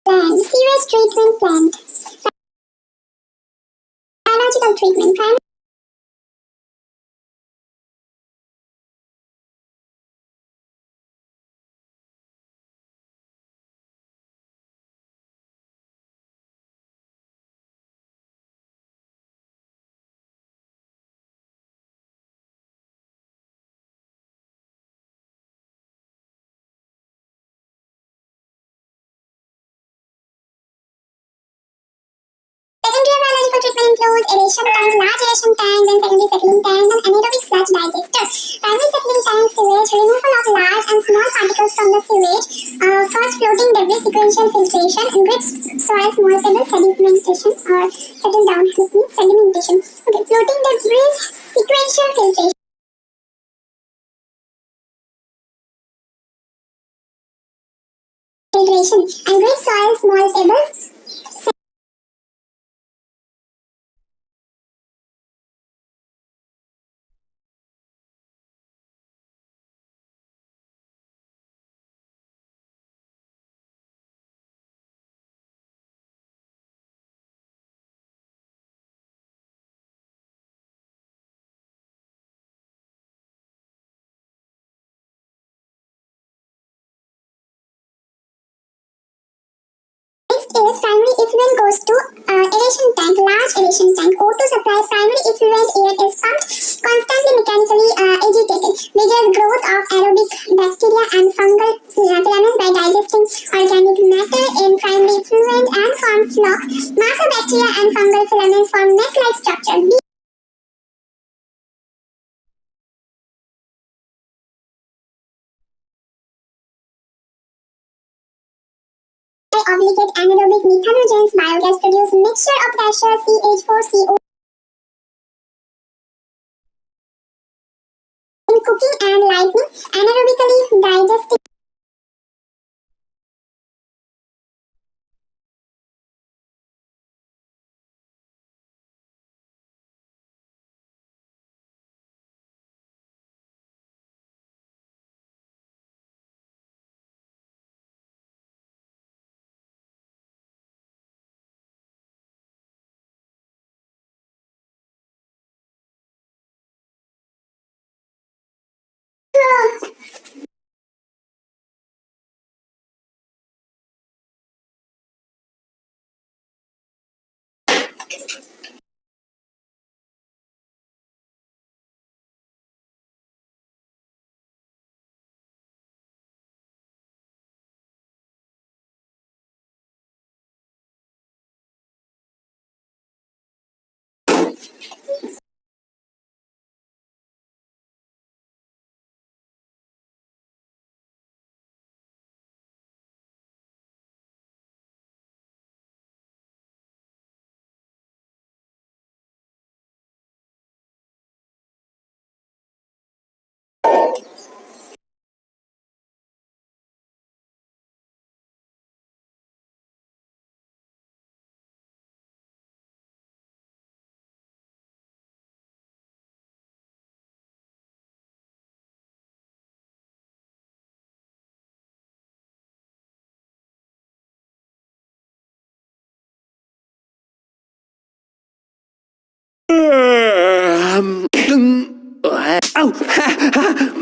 Sewage treatment plant. Biological treatment. Secondary biological treatment includes aeration tank, large aeration tanks, and secondary settling tanks, and anaerobic sludge digester. Primary settling tank sewage, removal of large and small particles from the sewage, first floating debris sequential filtration, enriched soil small pebble sedimentation or settle down sedimentation. Okay, floating debris sequential filtration. Filtration, enriched soil small pebbles. is primary effluent goes to aeration tank, large aeration tank. O2 supply primary effluent air is pumped constantly mechanically agitated. Vigorous growth of aerobic bacteria and fungal filaments by digesting organic matter in primary effluent and form flocks. Mass of bacteria and fungal filaments form net-like structure. Obligate anaerobic methanogens, biogas produce mixture of pressure CH4CO in cooking and lighting, anaerobically digesting Ow! Ha! Ha!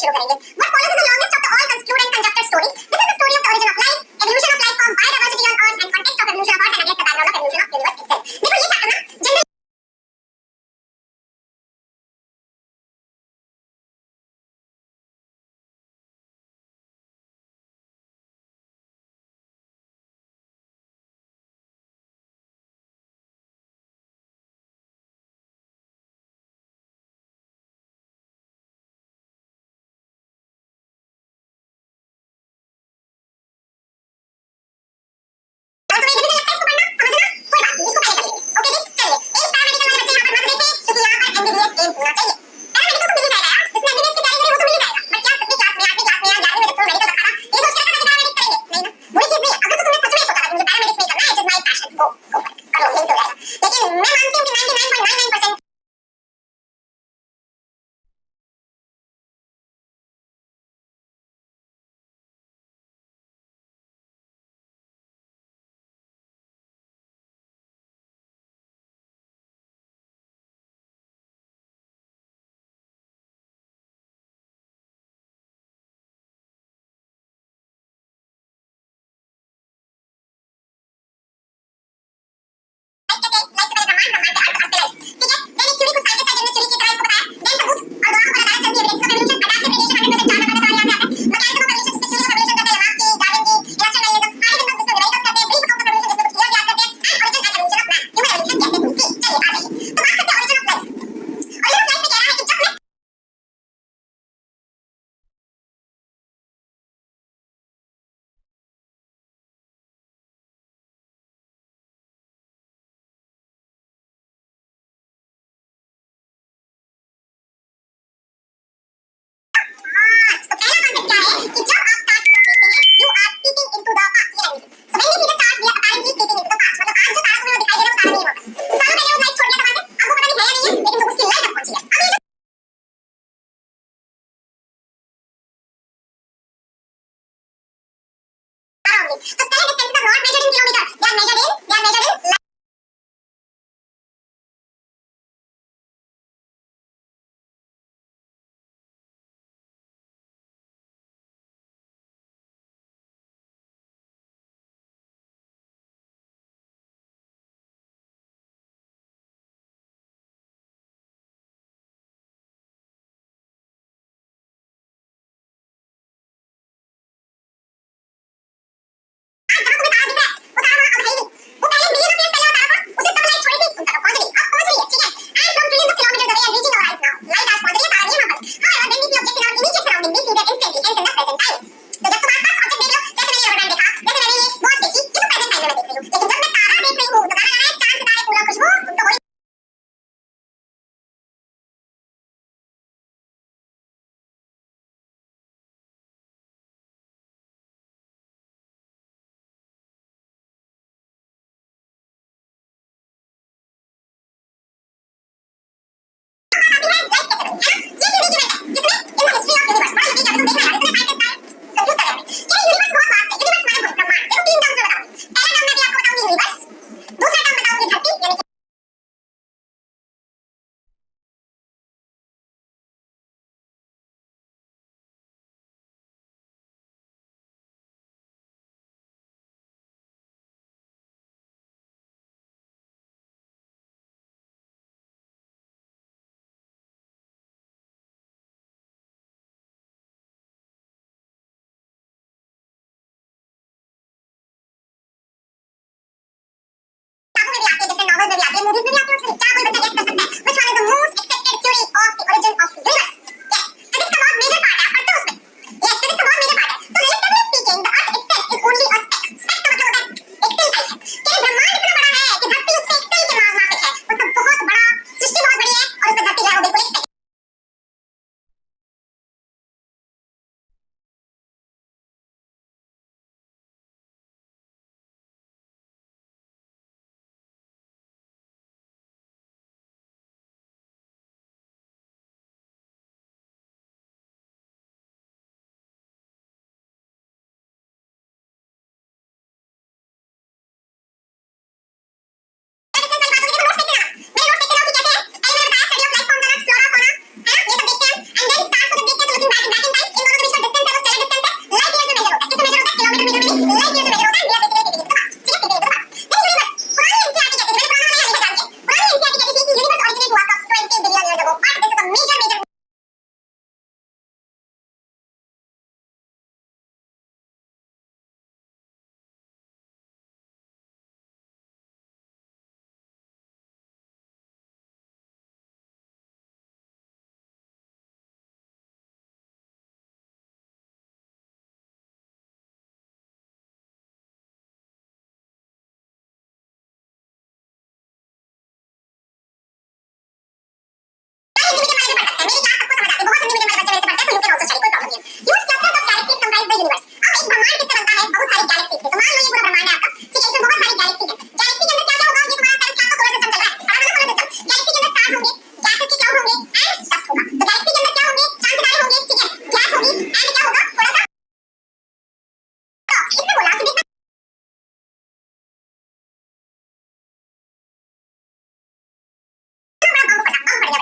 शुरू करेंगे. What follows is the longest of the all construed and conjectured story. This is the story of the origin of life, evolution of life form, biodiversity on Earth, and context of evolution of Earth, and I guess the background of evolution of universe itself. देखो ये chapter ना general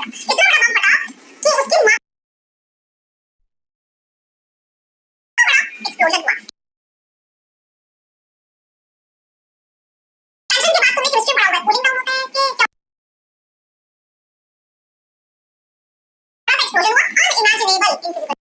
इतना बड़ा बम फटा कि उसकी मां explosion हुआ। टेंशन के बाद तुमने केमिस्ट्री पढ़ा होगा, कूलिंग डाउन होता है कि क्या एक्सप्लोजन हुआ, अनइमेजिनेबल इनविजिबल।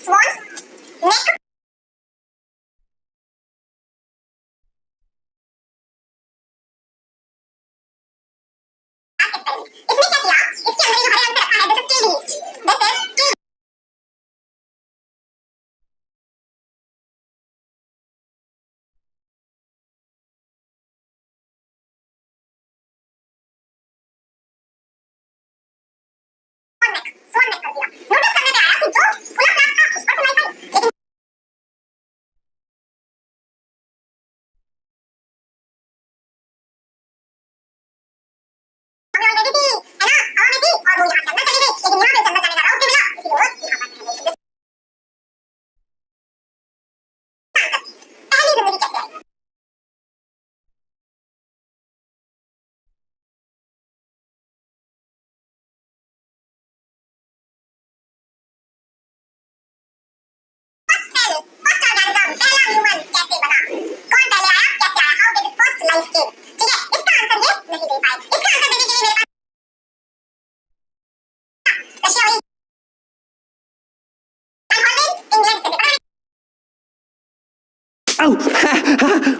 स्वन नेक कर दिया। नोटिस करने पे आया कि जो पुल अप ग्राफ था उस पर Ow! Ha! Ha!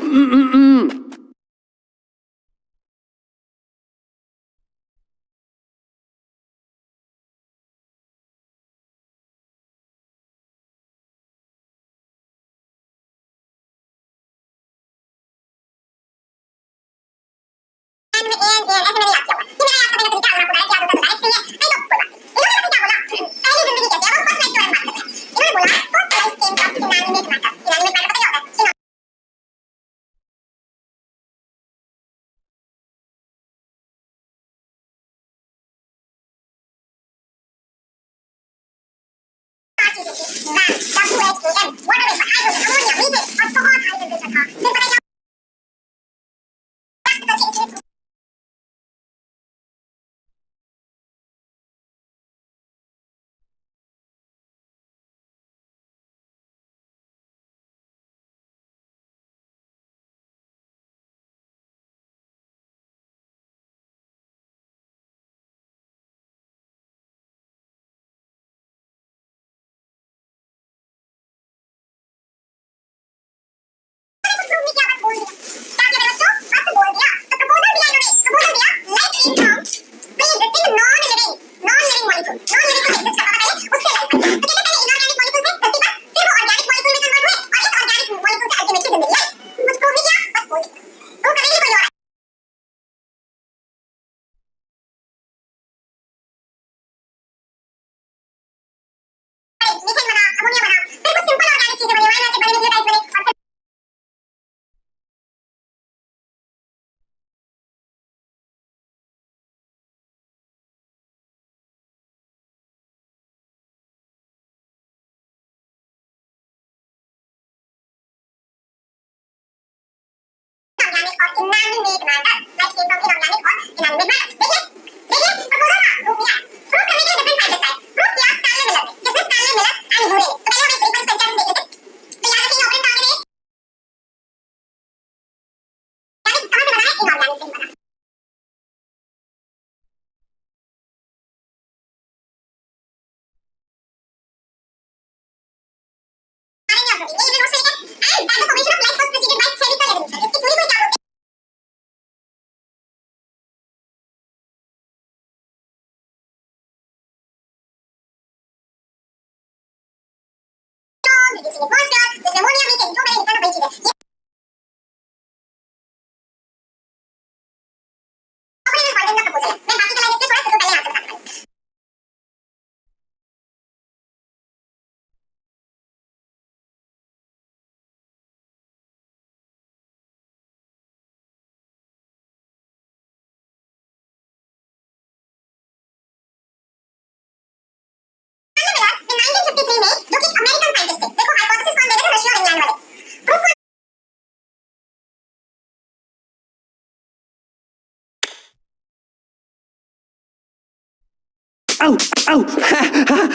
Ow! Ow! Ha! Ha! Ow!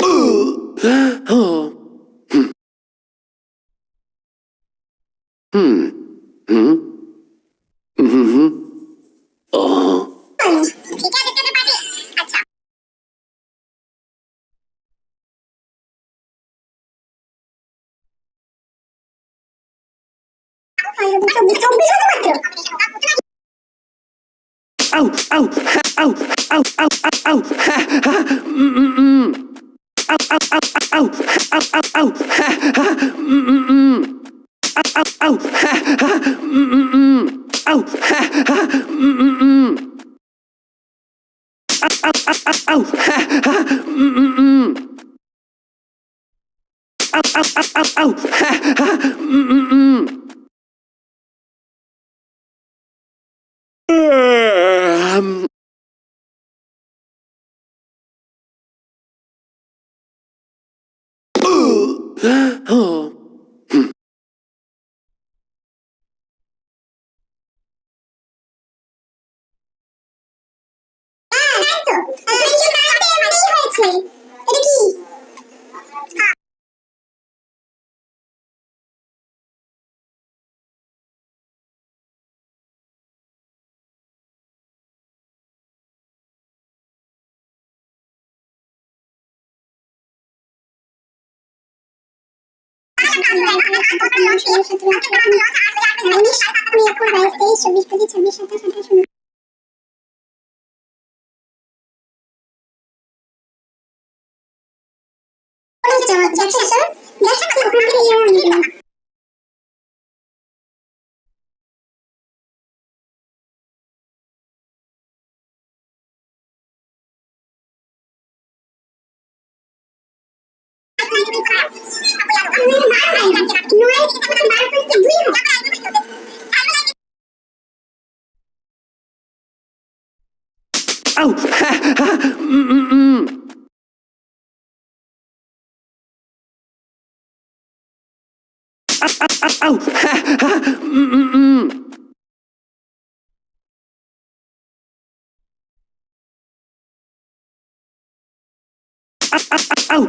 Oh. Oh. Hmm. Hmm. Hmm. Oh. Ow! Ow! Ha! Ow! Ow! Ow! Ow! Ow! Ha! Ha! Ow! Ow! Ow! Ow! Ow! Ow! Ow! Ha! Ha! Ow! Ow! Ha! Ha! Ow! Ha! Ha! Ow! Ow! Ow! Ow! Ha! Ha! Ow! Ow! Ow! Ow! Ow! Ha! Ha! Oh. Ow! Ow! Ow!